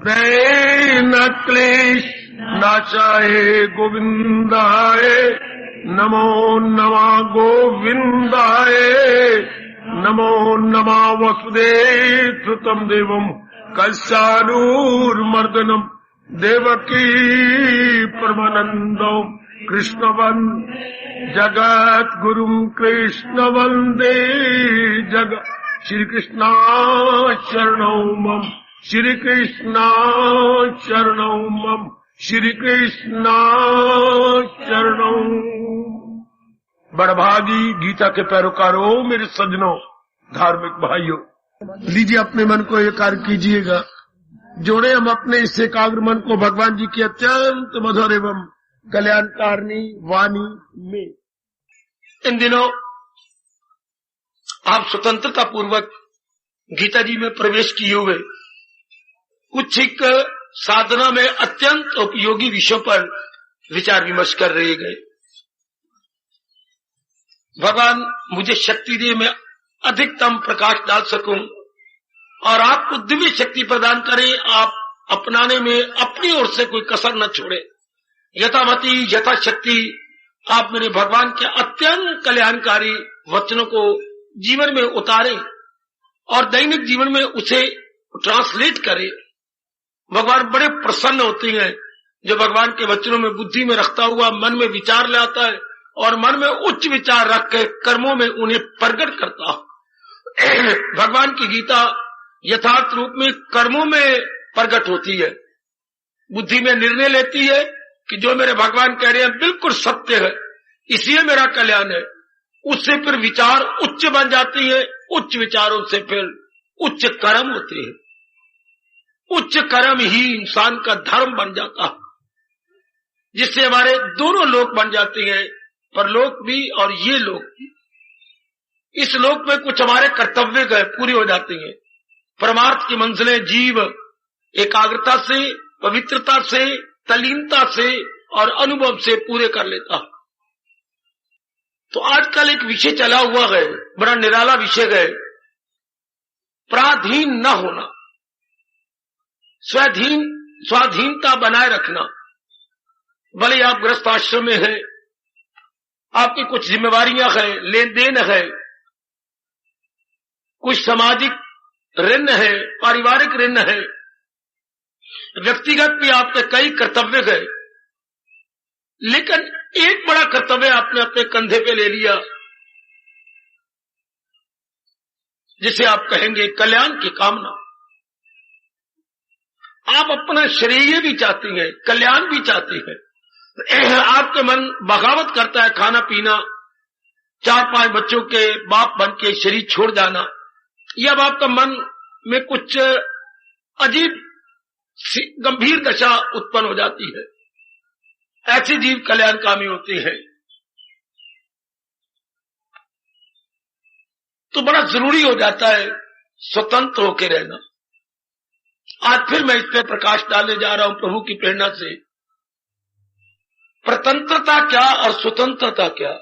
प्रये न क्लेश नाशाय गोविंदाय नमो नमः गोविंदाय नमो नमः वसुदेव तम देवम कलशानूर्मर्दनम देवकी परमानंदम कृष्णवन जगत गुरुम कृष्ण वंदे जगत श्री कृष्णा शरणौ मम श्री कृष्णा शरणौ मम श्री कृष्णा शरणौ। बड़भागी गीता के पैरोकारों, मेरे सज्जनों, धार्मिक भाइयों, लीजिए अपने मन को एकाग्र कीजिएगा। जोड़े हम अपने इस एकाग्र मन को भगवान जी की अत्यंत मधुर एवं कल्याणकारिणी वाणी में। इन दिनों आप स्वतंत्रता पूर्वक गीता जी में प्रवेश किए हुए कुछ एक साधना में अत्यंत उपयोगी विषयों पर विचार विमर्श कर रहे गए। भगवान मुझे शक्ति दे, मैं अधिकतम प्रकाश डाल सकूं और आपको दिव्य शक्ति प्रदान करें, आप अपनाने में अपनी ओर से कोई कसर न छोड़े। यथामति यथाशक्ति आप मेरे भगवान के अत्यंत कल्याणकारी वचनों को जीवन में उतारें और दैनिक जीवन में उसे ट्रांसलेट करें। भगवान बड़े प्रसन्न होते हैं जो भगवान के वचनों में बुद्धि में रखता हुआ मन में विचार लाता है और मन में उच्च विचार रख के कर्मों में उन्हें प्रकट करता है। भगवान की गीता यथार्थ रूप में कर्मों में प्रकट होती है, बुद्धि में निर्णय लेती है कि जो मेरे भगवान कह रहे हैं बिल्कुल सत्य है, इसलिए मेरा कल्याण है। उससे फिर विचार उच्च बन जाती है, उच्च विचारों से फिर उच्च कर्म होते हैं, उच्च कर्म ही इंसान का धर्म बन जाता है, जिससे हमारे दोनों लोक बन जाते हैं, परलोक भी और ये लोक भी। इस लोक में कुछ हमारे कर्तव्य पूरे हो जाते हैं। परमार्थ की मंजिलें जीव एकाग्रता से, पवित्रता से, तल्लीनता से और अनुभव से पूरे कर लेता। तो आजकल एक विषय चला हुआ है, बड़ा निराला विषय है, पराधीन न होना, स्वाधीनता बनाए रखना। भले आप गृहस्थ आश्रम में है, आपकी कुछ जिम्मेवारियां हैं, लेन देन है, कुछ सामाजिक ऋण है, पारिवारिक ऋण है, व्यक्तिगत भी आपके कई कर्तव्य है, लेकिन एक बड़ा कर्तव्य आपने अपने कंधे पे ले लिया, जिसे आप कहेंगे कल्याण की कामना। आप अपना श्रेय भी चाहती हैं, कल्याण भी चाहती हैं। आपके मन बगावत करता है खाना पीना, 4-5 बच्चों के बाप बन के शरीर छोड़ जाना, या अब आपका मन में कुछ अजीब गंभीर दशा उत्पन्न हो जाती है। ऐसे जीव कल्याणकामी होते हैं। तो बड़ा जरूरी हो जाता है स्वतंत्र होकर रहना। आज फिर मैं इस पर प्रकाश डालने जा रहा हूं प्रभु की प्रेरणा से। प्रतंत्रता क्या और स्वतंत्रता क्या?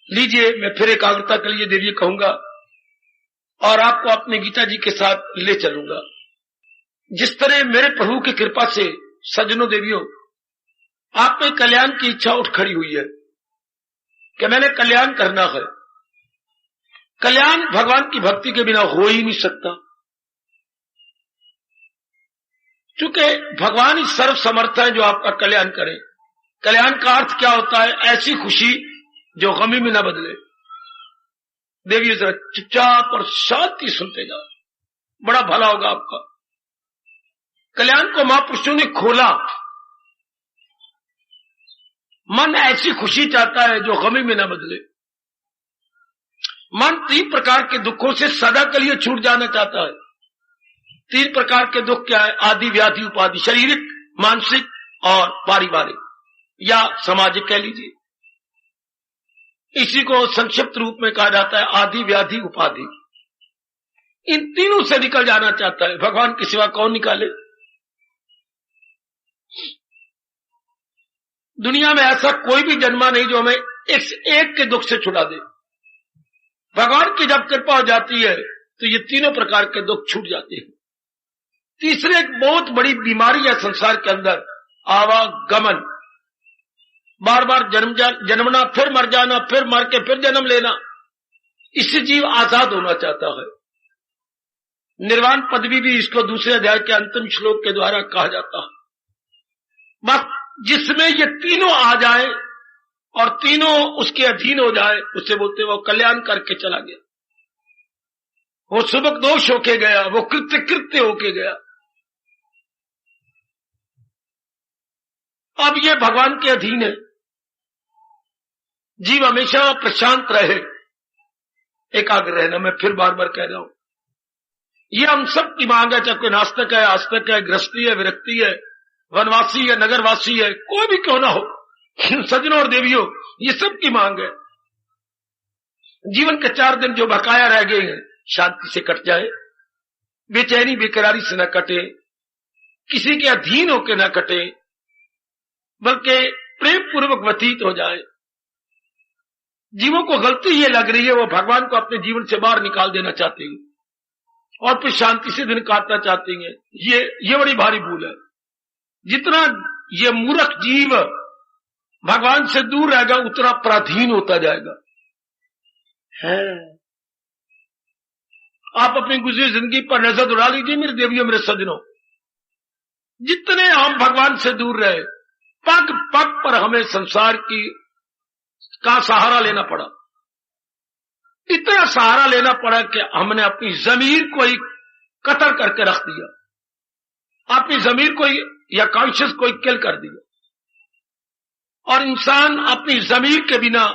लीजिए, मैं फिर एकाग्रता के लिए देवी कहूंगा और आपको अपने गीता जी के साथ ले चलूंगा। जिस तरह मेरे प्रभु की कृपा से सज्जनों देवियों, आप में कल्याण की इच्छा उठ खड़ी हुई है कि मैंने कल्याण करना है। कल्याण भगवान की भक्ति के बिना हो ही नहीं सकता, क्योंकि भगवान ही सर्व समर्थ है जो आपका कल्याण करे। कल्याण का अर्थ क्या होता है? ऐसी खुशी जो गमी में न बदले। देवी जरा चुपचाप और शांति सुनते जाओ, बड़ा भला होगा आपका। कल्याण को महापुरुषों ने खोला। मन ऐसी खुशी चाहता है जो गमी में न बदले। मन 3 प्रकार के दुखों से सदा के लिए छूट जाना चाहता है। 3 प्रकार के दुख क्या है? आदि, व्याधि, उपाधि, शारीरिक, मानसिक और पारिवारिक या सामाजिक कह लीजिए। इसी को संक्षिप्त रूप में कहा जाता है आदि, व्याधि, उपाधि। इन तीनों से निकल जाना चाहता है। भगवान के सिवा कौन निकाले? दुनिया में ऐसा कोई भी जन्मा नहीं जो हमें एक के दुख से छुड़ा दे। भगवान की जब कृपा हो जाती है तो ये तीनों प्रकार के दुख छूट जाते हैं। तीसरे एक बहुत बड़ी बीमारी है संसार के अंदर, आवागमन, बार बार जन्मना, फिर मर जाना, फिर मर के फिर जन्म लेना। इससे जीव आजाद होना चाहता है। निर्वाण पदवी भी इसको दूसरे अध्याय के अंतिम श्लोक के द्वारा कहा जाता है। बस जिसमें ये तीनों आ जाए और तीनों उसके अधीन हो जाए, उसे बोलते वो कल्याण करके चला गया, वो सुबक दोष होके गया, वो कृत्य कृत्य होके गया। अब ये भगवान के अधीन है। जीव हमेशा प्रशांत रहे, एकाग्र रहना। मैं फिर बार बार कह रहा हूं, ये हम सब की मांग है, चाहे कोई नास्तिक है, आस्तिक है, गृहस्थी है, विरक्ति है, वनवासी है, नगरवासी है, कोई भी क्यों ना हो, सज्जनों और देवियों, ये सब की मांग है। जीवन के 4 दिन जो बकाया रह गए हैं, शांति से कट जाए, बेचैनी बेकरारी से न कटे, किसी के अधीन होकर न कटे, बल्कि प्रेम पूर्वक व्यतीत हो जाए। जीवों को गलती ये लग रही है, वो भगवान को अपने जीवन से बाहर निकाल देना चाहते हैं और फिर शांति से दिन काटना चाहते हैं। ये बड़ी भारी भूल है। जितना ये मूर्ख जीव भगवान से दूर रहेगा, उतना पराधीन होता जाएगा। है आप अपनी गुजरी जिंदगी पर नजर उड़ा लीजिए मेरे देवियों, मेरे सज्जनों, जितने हम भगवान से दूर रहे, पग पग पर हमें संसार का सहारा लेना पड़ा। इतना सहारा लेना पड़ा कि हमने अपनी जमीर को ही कतर करके रख दिया, अपनी जमीर को या कॉन्शियस को किल कर दिया। और इंसान अपनी जमीर के बिना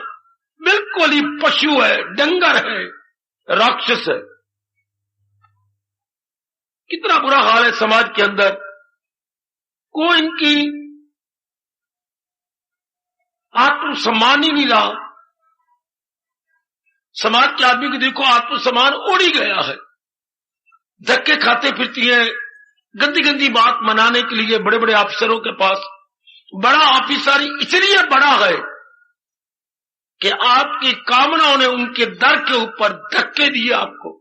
बिल्कुल ही पशु है, डंगर है, राक्षस है। कितना बुरा हाल है समाज के अंदर। कोई इनकी आत्मसम्मान ही नहीं रहा। समाज के आदमी को देखो, आत्मसम्मान उड़ ही गया है। धक्के खाते फिरती है, गंदी गंदी बात मनाने के लिए बड़े बड़े अफसरों के पास। बड़ा ऑफिसर इसलिए बड़ा है कि आपकी कामनाओं ने उनके दर के ऊपर धक्के दिए आपको,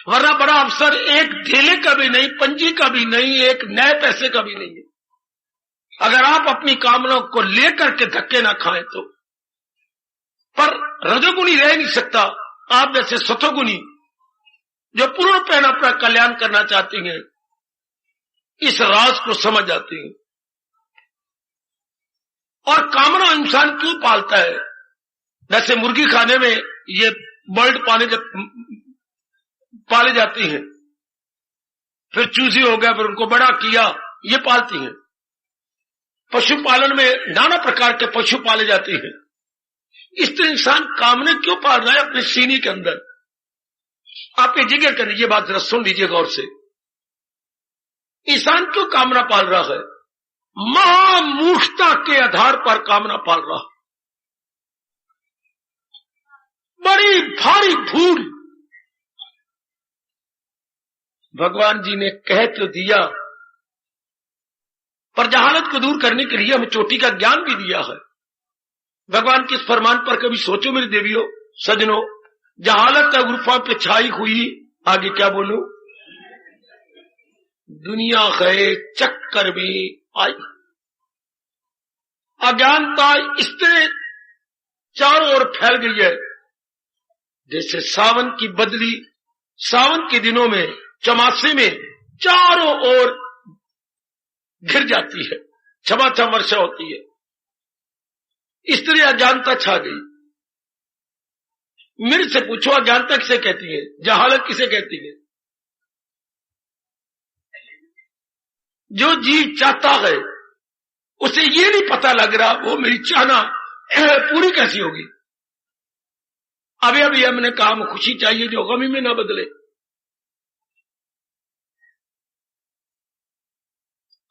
वरना बड़ा अफसर एक ढेले का भी नहीं, पंजी का भी नहीं, एक नए पैसे का भी नहीं है। अगर आप अपनी कामनाओं को लेकर के धक्के ना खाएं तो। पर रजोगुणी रह नहीं सकता। आप जैसे सतोगुणी जो पूर्ण पैन अपना कल्याण करना चाहती हैं, इस राज को समझ जाती हैं। और कामना इंसान क्यों पालता है? जैसे मुर्गी खाने में ये बर्ड पाले जाती हैं, फिर चूजी हो गया, फिर उनको बड़ा किया, ये पालती हैं। पशुपालन में नाना प्रकार के पशु पाले जाते हैं। इस तरह इंसान कामना क्यों पाल रहा है अपने सीने के अंदर? आप ये जिक्र कर लीजिए, बात जरा सुन लीजिए गौर से। इंसान क्यों कामना पाल रहा है? महामूर्खता के आधार पर कामना पाल रहा है। बड़ी भारी भूल। भगवान जी ने कह तो दिया, पर जहालत को दूर करने के लिए हमें चोटी का ज्ञान भी दिया है। भगवान के इस फरमान पर कभी सोचो मेरे देवियों, सजनों। जहालत का गुफा पे छाई हुई, आगे क्या बोलूं, दुनिया गए चक्कर में आई। अज्ञानता इस तरह चारों ओर फैल गई है जैसे सावन की बदली सावन के दिनों में चमासे में चारों ओर घिर जाती है, छमाछम वर्षा होती है। इस तरह अज्ञानता छा गई। मेरे से पूछो, अज्ञानता किसे कहती है? जहालत किसे कहती है? जो जीव चाहता है उसे ये नहीं पता लग रहा वो मेरी चाहना पूरी कैसी होगी। अभी अभी हमने कहा हमें खुशी चाहिए जो गमी में ना बदले।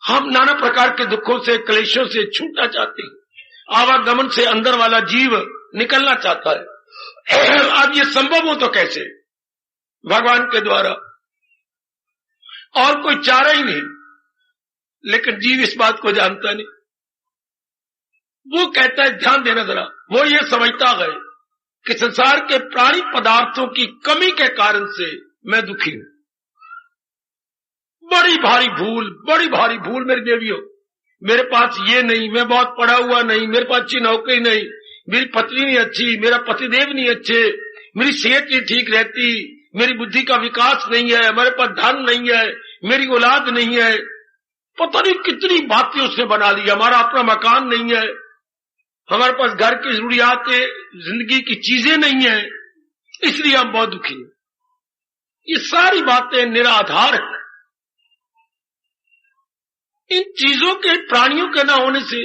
हम नाना प्रकार के दुखों से, क्लेशों से छूटना चाहते हैं। आवागमन से अंदर वाला जीव निकलना चाहता है। अब ये संभव हो तो कैसे? भगवान के द्वारा, और कोई चारा ही नहीं। लेकिन जीव इस बात को जानता नहीं। वो कहता है ध्यान देना जरा, वो ये समझता है कि संसार के प्राणी पदार्थों की कमी के कारण से मैं दुखी हूं। बड़ी भारी भूल मेरी देवियों। मेरे पास ये नहीं, मैं बहुत पढ़ा हुआ नहीं, मेरे पास अच्छी नौकरी नहीं, मेरी पत्नी नहीं अच्छी, मेरा पतिदेव नहीं अच्छे, मेरी सेहत नहीं ठीक रहती, मेरी बुद्धि का विकास नहीं है, हमारे पास धन नहीं है, मेरी औलाद नहीं है, पता नहीं कितनी बातें उसने बना ली। हमारा अपना मकान नहीं है, हमारे पास घर की जरूरियात जिंदगी की चीजें नहीं है, इसलिए हम बहुत दुखी हैं। ये सारी बातें निराधार है। इन चीजों के, प्राणियों के ना होने से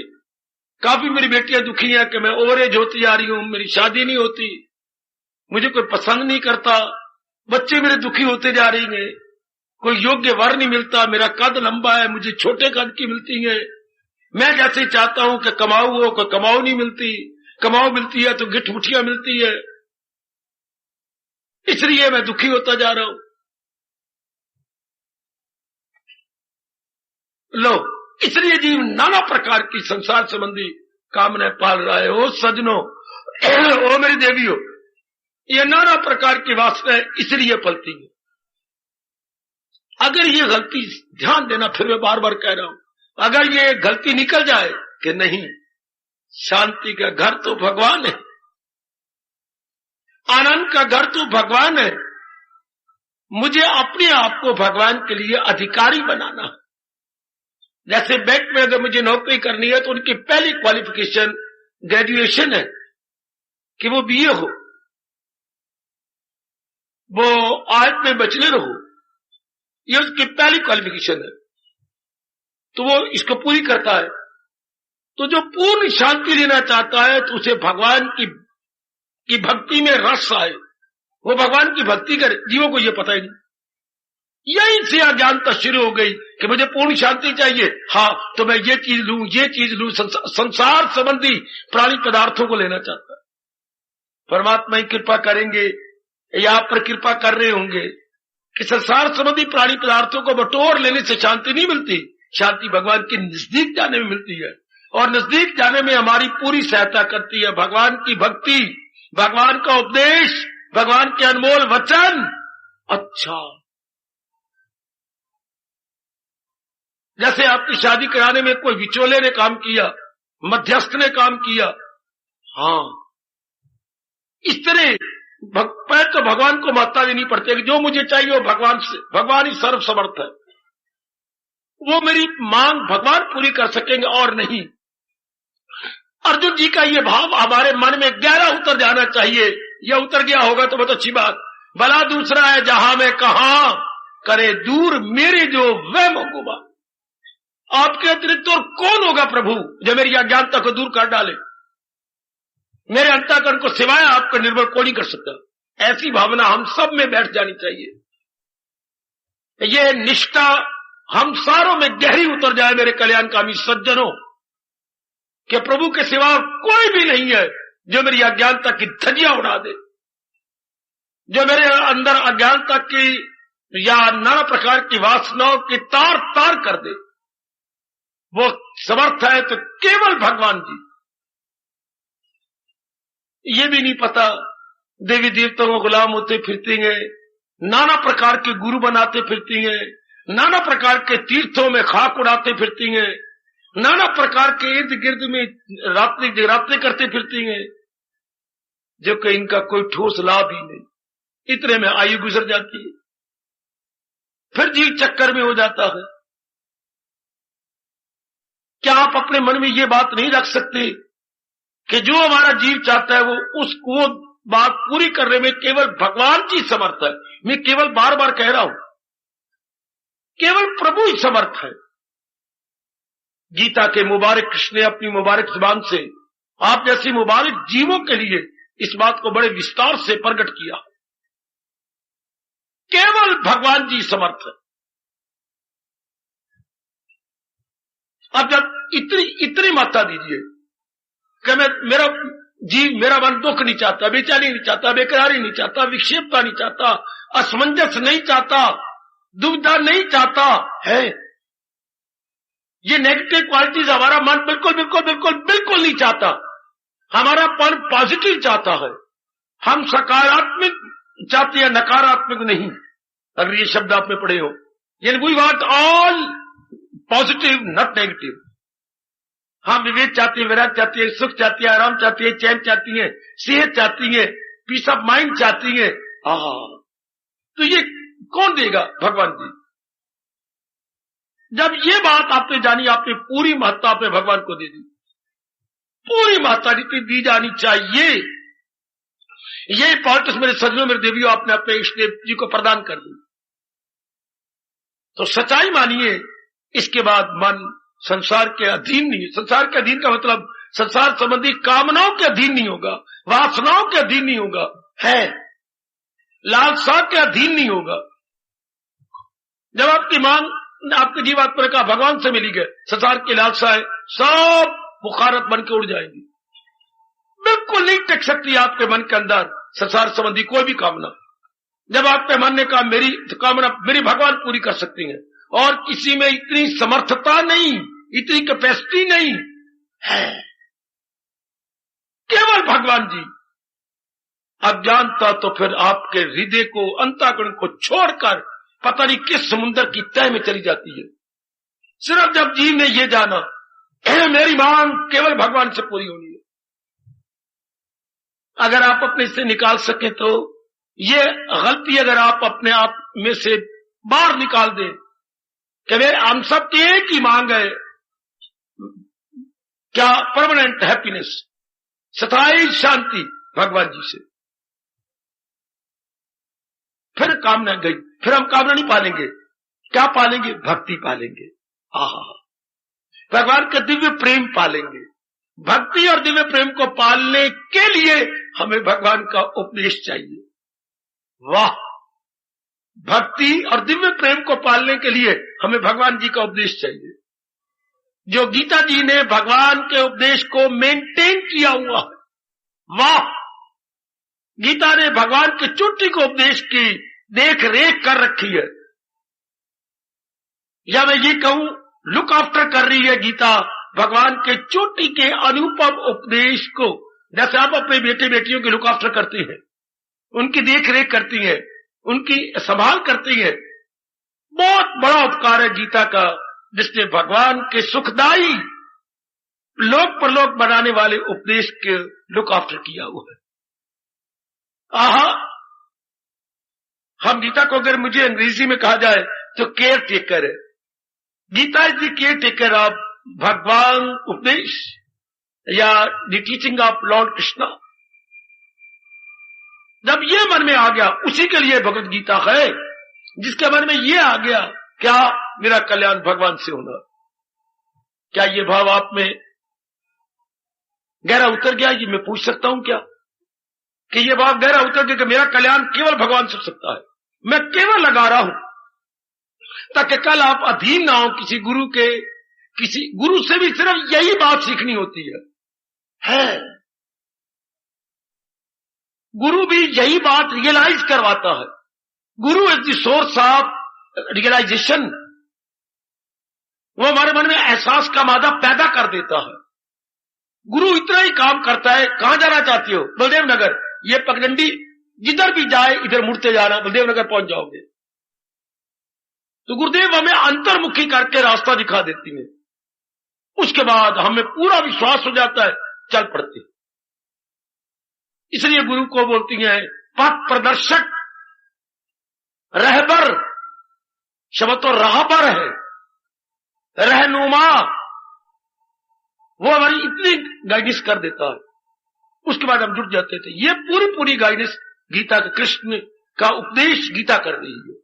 काफी मेरी बेटियां दुखी हैं कि मैं ओवर एज होती जा रही हूं, मेरी शादी नहीं होती, मुझे कोई पसंद नहीं करता, बच्चे मेरे दुखी होते जा रही हैं, कोई योग्य वर नहीं मिलता, मेरा कद लंबा है, मुझे छोटे कद की मिलती है, मैं जैसे चाहता हूं कि कमाऊ हो, कोई कमाऊ नहीं मिलती, कमाऊ मिलती है तो गिठ मुठियां मिलती है, इसलिए मैं दुखी होता जा रहा हूं। लो, इसलिए जीव नाना प्रकार की संसार संबंधी कामनाएं पाल रहा है। ओ सजनों, ओ मेरी देवियों, ये नाना प्रकार की वासनाएं इसलिए पलती है। अगर ये गलती, ध्यान देना, फिर मैं बार बार कह रहा हूं, अगर ये गलती निकल जाए कि नहीं, शांति का घर तो भगवान है, आनंद का घर तो भगवान है, मुझे अपने आप को भगवान के लिए अधिकारी बनाना है। जैसे बैंक में अगर मुझे नौकरी करनी है तो उनकी पहली क्वालिफिकेशन ग्रेजुएशन है कि वो बीए हो, वो आर्ट में बैचलर हो, ये उसकी पहली क्वालिफिकेशन है। तो वो इसको पूरी करता है। तो जो पूर्ण शांति लेना चाहता है तो उसे भगवान की भक्ति में रस आए, वो भगवान की भक्ति करे। जीवों को ये पता ही नहीं, यही से अज्ञानता शुरू हो गई कि मुझे पूर्ण शांति चाहिए, हाँ तो मैं ये चीज लूं, संसार संबंधी प्राणी पदार्थों को लेना चाहता है। परमात्मा ही कृपा करेंगे या आप पर कृपा कर रहे होंगे कि संसार संबंधी प्राणी पदार्थों को बटोर लेने से शांति नहीं मिलती, शांति भगवान के नजदीक जाने में मिलती है, और नजदीक जाने में हमारी पूरी सहायता करती है भगवान की भक्ति, भगवान का उपदेश, भगवान के अनमोल वचन। अच्छा, जैसे आपकी शादी कराने में कोई विचोले ने काम किया, मध्यस्थ ने काम किया, हाँ, इस तरह तो भगवान को महत्ता देनी पड़ती है कि जो मुझे चाहिए वो भगवान ही सर्व समर्थ है, वो मेरी मांग भगवान पूरी कर सकेंगे और नहीं। अर्जुन जी का ये भाव हमारे मन में गहरा उतर जाना चाहिए। यह उतर गया होगा तो बहुत अच्छी बात। भला दूसरा है जहां मैं कहा करे दूर मेरे जो वह मंगूबा। आपके अतिरिक्त और कौन होगा प्रभु जो मेरी अज्ञानता को दूर कर डाले, मेरे अंतःकरण को सिवाय आपका निर्भर कोई नहीं कर सकता। ऐसी भावना हम सब में बैठ जानी चाहिए। ये निष्ठा हम सारों में गहरी उतर जाए मेरे कल्याणकामी सज्जनों, कि प्रभु के सिवा कोई भी नहीं है जो मेरी अज्ञानता की धज्जियां उड़ा दे, जो मेरे अंदर अज्ञानता की या नाना प्रकार की वासनाओं की तार तार कर दे। वो समर्थ है तो केवल भगवान जी। ये भी नहीं पता देवी देवताओं को गुलाम होते फिरती हैं, नाना प्रकार के गुरु बनाते फिरती हैं, नाना प्रकार के तीर्थों में खाक उड़ाते फिरती हैं, नाना प्रकार के इर्द गिर्द में रात्रि करते फिरती हैं, जो कि इनका कोई ठोस लाभ ही नहीं। इतने में आयु गुजर जाती है, फिर जीव चक्कर में हो जाता है। क्या आप अपने मन में ये बात नहीं रख सकते कि जो हमारा जीव चाहता है वो बात पूरी करने में केवल भगवान जी समर्थ है। मैं केवल बार बार कह रहा हूं, केवल प्रभु ही समर्थ है। गीता के मुबारक कृष्ण ने अपनी मुबारक जुबान से आप जैसी मुबारक जीवों के लिए इस बात को बड़े विस्तार से प्रकट किया। केवल भगवान जी समर्थ है। अब जब इतनी मात्रा दीजिए कि मेरा मन दुख नहीं चाहता, बेचैनी नहीं चाहता, बेकरारी नहीं चाहता, विक्षेपता नहीं चाहता, असमंजस नहीं चाहता, दुविधा नहीं चाहता है। ये नेगेटिव क्वालिटीज हमारा मन बिल्कुल बिल्कुल बिल्कुल बिल्कुल नहीं चाहता। हमारा मन पॉजिटिव चाहता है। हम सकारात्मक चाहते हैं, नकारात्मक नहीं। अगर ये शब्द आपने पढ़े हो, यानी we want all positive not negative. हम विवेक चाहते हैं, विराग चाहती है, सुख चाहती है, आराम चाहती है, चैन चाहती है, सेहत चाहती है, पीस ऑफ माइंड चाहती है। तो ये कौन देगा? भगवान जी। जब ये बात आपने जानी, आपने पूरी महत्ता आपने भगवान को दे दी, पूरी महत्ता जितनी दी जानी चाहिए, ये इंपॉर्टेंस मेरे सज्जनों, मेरे देवियों, आपने अपने इष्ट देव जी को प्रदान कर दी। तो सच्चाई मानिए, इसके बाद मन संसार के अधीन नहीं है। संसार के अधीन का मतलब संसार संबंधी कामनाओं के अधीन नहीं होगा, वासनाओं के अधीन नहीं होगा, है लालसा के अधीन नहीं होगा। जब आपकी मांग आपके जीवात्मा का भगवान से मिली गए, संसार की लालसाएं सब बुखारत बन के उड़ जाएंगी। बिल्कुल नहीं टिक सकती आपके मन के अंदर संसार संबंधी कोई भी कामना। जब आपके मन ने कहा मेरी कामना मेरी भगवान पूरी कर सकती हैं, और किसी में इतनी समर्थता नहीं, इतनी कैपेसिटी नहीं है, केवल भगवान जी। अज्ञानता तो फिर आपके हृदय को, अंतःकरण को छोड़कर पता नहीं किस समुद्र की तह में चली जाती है। सिर्फ जब जीव ने ये जाना मेरी मांग केवल भगवान से पूरी होनी है, अगर आप अपने से निकाल सके तो ये गलती अगर आप अपने आप में से बाहर निकाल दें कि वे हम सब की एक ही मांग है, क्या परमानेंट हैप्पीनेस, स्थायी शांति भगवान जी से, फिर कामना गई, फिर हम कामना नहीं पालेंगे। क्या पालेंगे? भक्ति पालेंगे। भगवान का दिव्य प्रेम पालेंगे। भक्ति और दिव्य प्रेम को पालने के लिए हमें भगवान का उपदेश चाहिए। वाह! भक्ति और दिव्य प्रेम को पालने के लिए हमें भगवान जी का उपदेश चाहिए। जो गीता जी ने भगवान के उपदेश को मेंटेन किया हुआ है। वाह! गीता ने भगवान के चोटी को उपदेश की देख रेख कर रखी है, या मैं ये कहूं लुक आफ्टर कर रही है गीता भगवान के चोटी के अनुपम उपदेश को। जैसे आप अपने बेटे बेटियों की लुक आफ्टर करती हैं, उनकी देख रेख करती हैं, उनकी संभाल करती हैं। बहुत बड़ा उपकार है गीता का, जिसने भगवान के सुखदायी लोक परलोक बनाने वाले उपदेश के लुक आफ्टर किया हुआ है। हम गीता को अगर मुझे अंग्रेजी में कहा जाए तो केयर टेकर है। Gita is the care taker of भगवान उपदेश या the teaching of lord Krishna. जब ये मन में आ गया, उसी के लिए भगवत गीता है। जिसके मन में ये आ गया, क्या मेरा कल्याण भगवान से होना, क्या ये भाव आप में गहरा उतर गया? ये मैं पूछ सकता हूं क्या कि ये भाव गहरा उतर गया कि मेरा कल्याण केवल भगवान से हो सकता है? मैं केवल लगा रहा हूं ताकि कल आप अधीन ना हो किसी गुरु के। किसी गुरु से भी सिर्फ यही बात सीखनी होती है। गुरु भी यही बात रियलाइज करवाता है। Guru is the source of realisation. वो हमारे मन में एहसास का मादा पैदा कर देता है। गुरु इतना ही काम करता है। कहां जाना चाहती हो? बलदेव नगर। ये पगडंडी जिधर भी जाए इधर मुड़ते जाना, बलदेव नगर पहुंच जाओगे। तो गुरुदेव हमें अंतर्मुखी करके रास्ता दिखा देती है। उसके बाद हमें पूरा विश्वास हो जाता है, चल पड़ती। इसलिए गुरु को बोलती हैं पथ प्रदर्शक, रहबर। शब्द तो राहबर है, रहनुमा। वो हमारी इतनी गाइडेंस कर देता है, उसके बाद हम जुट जाते थे। ये पूरी गाइडेंस गीता का, कृष्ण का उपदेश गीता कर रही है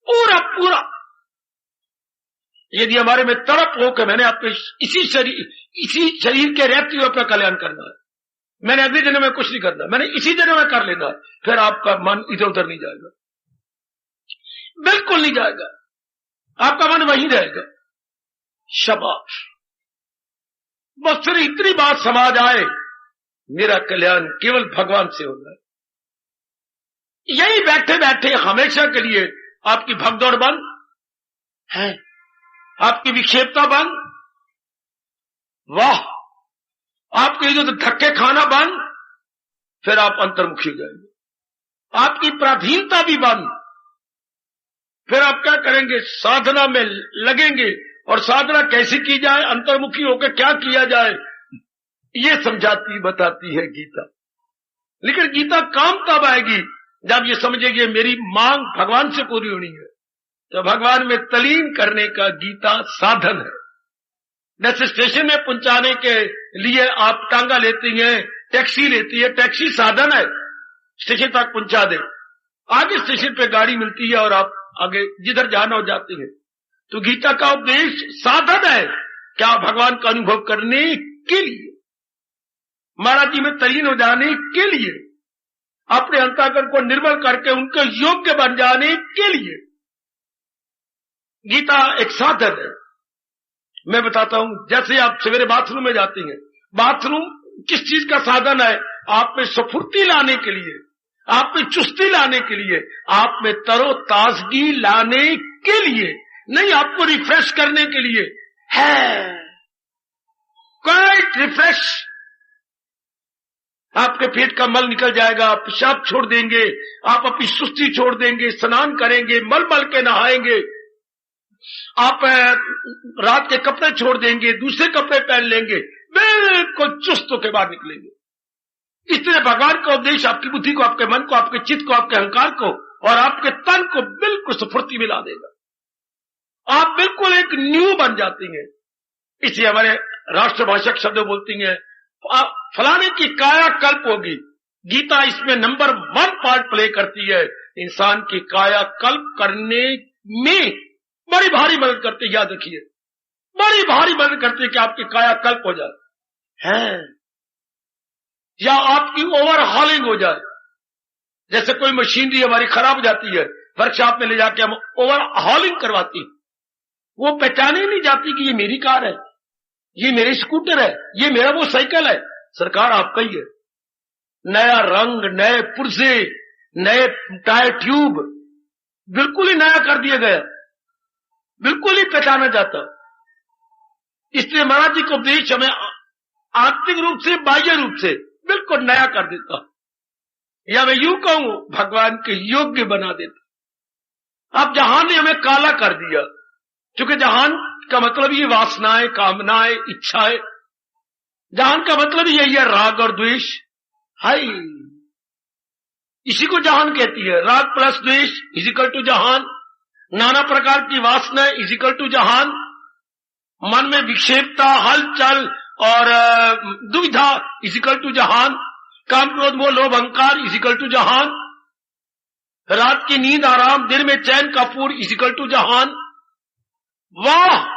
पूरा। यदि हमारे में तड़प हो कि मैंने अपने इसी शरीर के रहते हुए अपना कल्याण करना है, मैंने अगले जन्म में कुछ नहीं करना, मैंने इसी जन्म में कर लेना है, फिर आपका मन इधर उधर नहीं जाएगा, बिल्कुल नहीं जाएगा। आपका मन वहीं रहेगा। शाबाश! बस फिर इतनी बात समझ आए, मेरा कल्याण केवल भगवान से होना है। यही बैठे बैठे हमेशा के लिए आपकी भगदौड़ बंद है, आपकी विक्षेपता बंद। वाह! आपके जो धक्के खाना बंद, फिर आप अंतर्मुखी हो जाएंगे, आपकी पराधीनता भी बंद। फिर आप क्या करेंगे? साधना में लगेंगे। और साधना कैसी की जाए, अंतर्मुखी होकर क्या किया जाए, ये समझाती बताती है गीता। लेकिन गीता काम तब आएगी जब ये समझेगी मेरी मांग भगवान से पूरी होनी है, तो भगवान में तलीन करने का गीता साधन है। जैसे स्टेशन में पहुंचाने के लिए आप टांगा लेती हैं, टैक्सी लेती है, टैक्सी साधन है, स्टेशन तक पहुंचा दे। आगे स्टेशन पे गाड़ी मिलती है और आप आगे जिधर जाना हो जाती है। तो गीता का उपदेश साधन है क्या? भगवान का अनुभव करने के लिए, महाराज जी में तलीन हो जाने के लिए, अपने अंतःकरण को निर्मल करके उनके योग्य बन जाने के लिए गीता एक साधन है। मैं बताता हूं, जैसे आप सवेरे बाथरूम में जाती हैं, बाथरूम किस चीज का साधन है? आप में स्फूर्ति लाने के लिए, आप में चुस्ती लाने के लिए, आप में तरोताजगी लाने के लिए, नहीं आपको रिफ्रेश करने के लिए है। क्वाइट रिफ्रेश, आपके पेट का मल निकल जाएगा, आप पेशाब छोड़ देंगे, आप अपनी सुस्ती छोड़ देंगे, स्नान करेंगे, मल मल के नहाएंगे, आप रात के कपड़े छोड़ देंगे, दूसरे कपड़े पहन लेंगे, बिल्कुल चुस्त होकर बाहर निकलेंगे। इसलिए भगवान का उपदेश आपकी बुद्धि को, आपके मन को, आपके चित्त को, आपके अहंकार को और आपके तन को बिल्कुल स्फूर्ति मिला देगा। आप बिल्कुल एक न्यू बन जाती हैं। इसलिए हमारे राष्ट्रभाषक शब्द बोलती हैं, फलाने की काया कल्प होगी। गीता इसमें नंबर 1 पार्ट प्ले करती है। इंसान की काया कल्प करने में बड़ी भारी मदद करती है। याद रखिए, बड़ी भारी मदद करती है कि आपकी काया कल्प हो जाए है, या आपकी ओवरहॉलिंग हो जाए। जैसे कोई मशीनरी हमारी खराब हो जाती है, वर्कशॉप में ले जाके हम ओवरहॉलिंग करवाती, वो पहचाने नहीं जाती कि ये मेरी कार है, ये मेरे स्कूटर है, ये मेरा वो साइकिल है। सरकार आपका ही है। नया रंग, नए पुर्जे, नए टायर ट्यूब, बिल्कुल ही नया कर दिया गया, बिल्कुल ही पहचाना जाता। इसलिए महाराज जी का उपदेश हमें आंतरिक रूप से, बाह्य रूप से बिल्कुल नया कर देता, या मैं यूं कहूं भगवान के योग्य बना देता। अब जहान ने हमें काला कर दिया, क्योंकि जहान का मतलब ये वासनाएं, कामनाएं, इच्छाएं, जहान का मतलब यही है राग और द्वेष। हाय, इसी को जहान कहती है। राग प्लस द्वेष इजिकल टू जहान, नाना प्रकार की वासनाएं इजिकल टू जहान, मन में विक्षेपता, हलचल और दुविधा इजिकल टू जहान, काम क्रोध मोह लोभ अहंकार इजिकल टू जहान, रात की नींद आराम, दिन में चैन कपूर इजिकल टू जहान। वाह,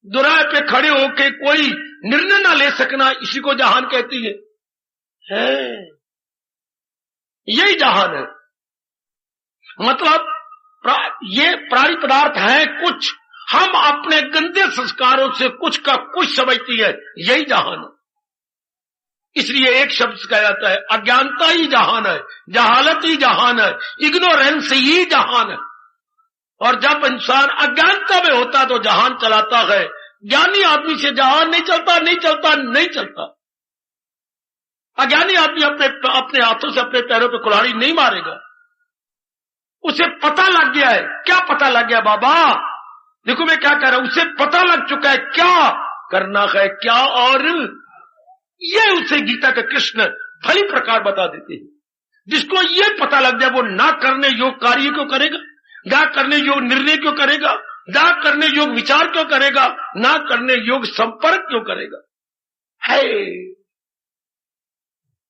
दुराय पे खड़े होके कोई निर्णय ना ले सकना, इसी को जहान कहती है। यही जहान है। मतलब ये प्राणी पदार्थ है कुछ, हम अपने गंदे संस्कारों से कुछ का कुछ समझती है, यही जहान है। इसलिए एक शब्द कहा जाता है, अज्ञानता ही जहान है, जहालत ही जहान है, इग्नोरेंस ही जहान है। और जब इंसान अज्ञानता में होता तो जहान चलाता है। ज्ञानी आदमी से जहान नहीं चलता, नहीं चलता, नहीं चलता। अज्ञानी आदमी अपने हाथों से अपने पैरों पे कुल्हाड़ी नहीं मारेगा। उसे पता लग गया है। क्या पता लग गया बाबा? देखो मैं क्या कह रहा हूं, उसे पता लग चुका है क्या करना है क्या, और ये उसे गीता के कृष्ण भली प्रकार बता देते हैं। जिसको ये पता लग जाए वो ना करने योग कार्य क्यों करेगा, ना करने योग निर्णय क्यों करेगा, ना करने योग विचार क्यों करेगा, ना करने योग संपर्क क्यों करेगा। है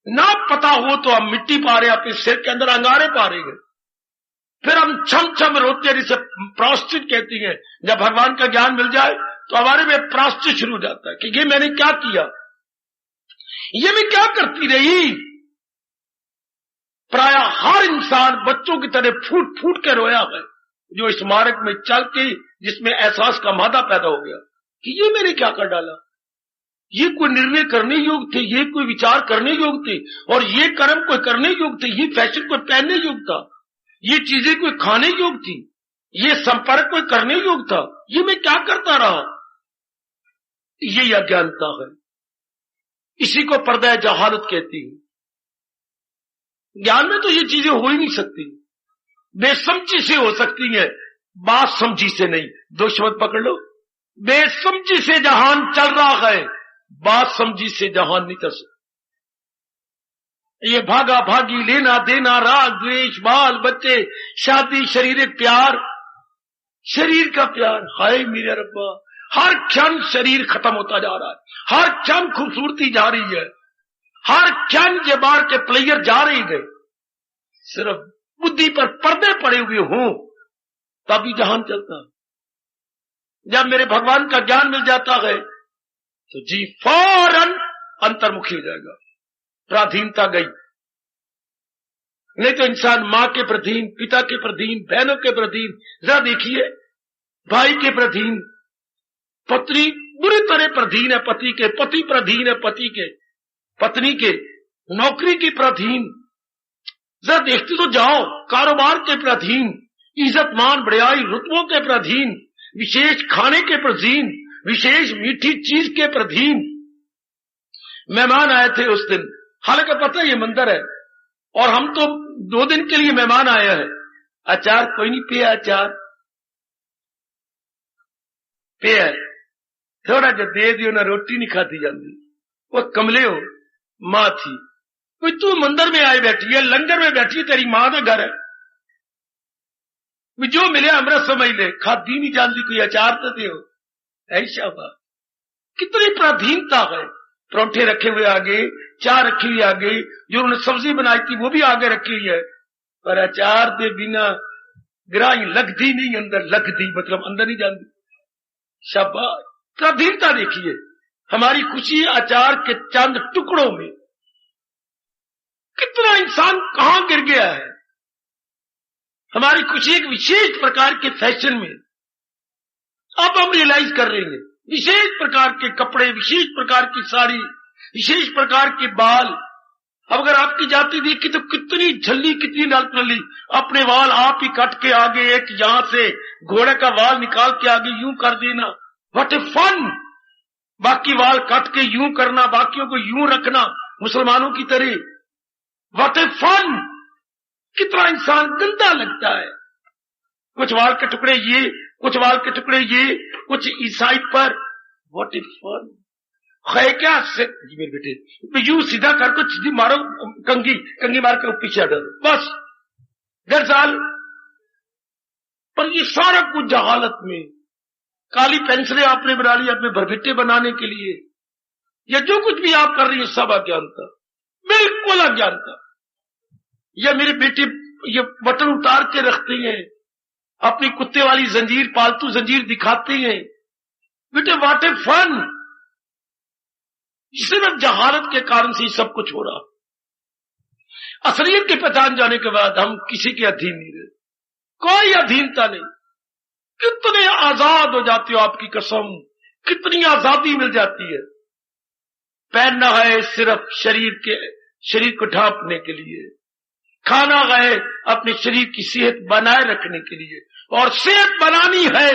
ना पता हो तो हम मिट्टी पा रहे, अपने सिर के अंदर अंगारे पा रहे हैं, फिर हम छम छम रोते हैं, जिसे प्रायश्चित कहती हैं। जब भगवान का ज्ञान मिल जाए तो हमारे में प्रायश्चित शुरू हो जाता है कि ये मैंने क्या किया, ये मैं क्या करती रही। प्राय हर इंसान बच्चों की तरह फूट फूट के रोया है, जो इस मार्ग में चल के जिसमें एहसास का मादा पैदा हो गया कि ये मैंने क्या कर डाला, ये कोई निर्णय करने योग थे, ये कोई विचार करने योग थे, और ये कर्म कोई करने योग थे, ये फैशन कोई पहनने योग था, ये चीजें कोई खाने योग थी, ये संपर्क कोई करने योग था, ये मैं क्या करता रहा। ये अज्ञानता है। इसी को पर्दा जहालत कहती है। ज्ञान में तो ये चीजें हो ही नहीं सकती, बेसमझी से हो सकती हैं, बात समझी से नहीं। दो शब्द पकड़ लो, बेसमझी से जहान चल रहा है, बात समझी से जहान नहीं चल सकता। ये भागा भागी, लेना देना, राग द्वेष, बाल बच्चे, शादी, शरीर प्यार, शरीर का प्यार, हाय मेरे रब्बा, हर क्षण शरीर खत्म होता जा रहा है, हर क्षण खूबसूरती जा रही है, हर क्षण ये बार के प्लेयर जा रहे हैं। सिर्फ बुद्धि पर पर्दे पड़े हुए हों तभी जहान चलता। जब मेरे भगवान का ज्ञान मिल जाता है तो जी फौरन अंतर्मुखी हो जाएगा, पराधीनता गई। नहीं तो इंसान मां के प्रधीन, पिता के प्रधीन, बहनों के प्रधीन, जरा देखिए भाई के प्रधीन, पत्नी बुरी तरह प्रधीन है पति के, पति प्रधीन है पति के, पत्नी के, नौकरी की प्रधीन, जरा देखते तो जाओ, कारोबार के प्रधीन, इज्जत मान बड़ाई रुतबों के प्रधीन, विशेष खाने के प्रधीन, विशेष मीठी चीज के प्रधीन। मेहमान आए थे उस दिन, हालांकि पता ये मंदिर है और हम तो 2 दिन के लिए मेहमान आए हैं। अचार कोई नहीं पिया, अचार पिया थोड़ा जो दे दियो ना, रोटी नहीं खाती जाती। वो कमले हो मां थी, कोई तू मंदिर में आई बैठी है, लंगर में बैठी है, तेरी मां का घर है, जो मिले अमृत समझ ले, खादी नहीं जानती, कोई अचार तो दे। ऐसा बात, कितनी प्राधीनता है। परोठे रखे हुए आगे, चाय रखी हुई आगे, जो उन्होंने सब्जी बनाई थी वो भी आगे रखी हुई है, पर अचार दे बिना गिराई लगती नहीं, अंदर लगती मतलब अंदर नहीं जाती। शाबाश, प्राधीनता देखिए। हमारी खुशी अचार के चंद टुकड़ों में, कितना इंसान कहां गिर गया है। हमारी खुशी एक विशेष प्रकार के फैशन में, अब हम रियलाइज कर रहे हैं, विशेष प्रकार के कपड़े, विशेष प्रकार की साड़ी, विशेष प्रकार के बाल। अब अगर आपकी जाति देखी तो कितनी झल्ली, कितनी नली, अपने वाल आप ही कट के आगे, एक यहां से घोड़े का वाल निकाल के आगे यूं कर देना, व्हाट ए फन। बाकी वाल कट के यूं करना, बाकियों को यूं रखना मुसलमानों की तरह, व्हाट ए फन। कितना इंसान गंदा लगता है। कुछ वाल के टुकड़े ये, कुछ वाल के टुकड़े ये, कुछ ईसाई पर, व्हाट इज फन। है क्या से जी मेरे बेटे, यू सीधा कर कुछ सीधी मारो, कंगी कंगी मार कर पीछे हटा दो, बस 1.5 साल। पर ये सारा कुछ जहालत में, काली पेंसिलें आपने बना ली अपने भरभिट्टे बनाने के लिए, या जो कुछ भी आप कर रही है सब अज्ञानता, बिल्कुल अज्ञानता। या मेरे बेटे ये बटन उतार के रखते हैं, अपनी कुत्ते वाली जंजीर, पालतू जंजीर दिखाते हैं, बेटे व्हाट ए फन। सिर्फ जहालत के कारण से सब कुछ हो रहा। असलियत की पहचान जाने के बाद हम किसी के अधीन नहीं रहे, कोई अधीनता नहीं। कितने आजाद हो जाते हो, आपकी कसम, कितनी आजादी मिल जाती है। पहनना है सिर्फ शरीर को ढांपने के लिए, खाना है अपने शरीर की सेहत बनाए रखने के लिए, और सेहत बनानी है।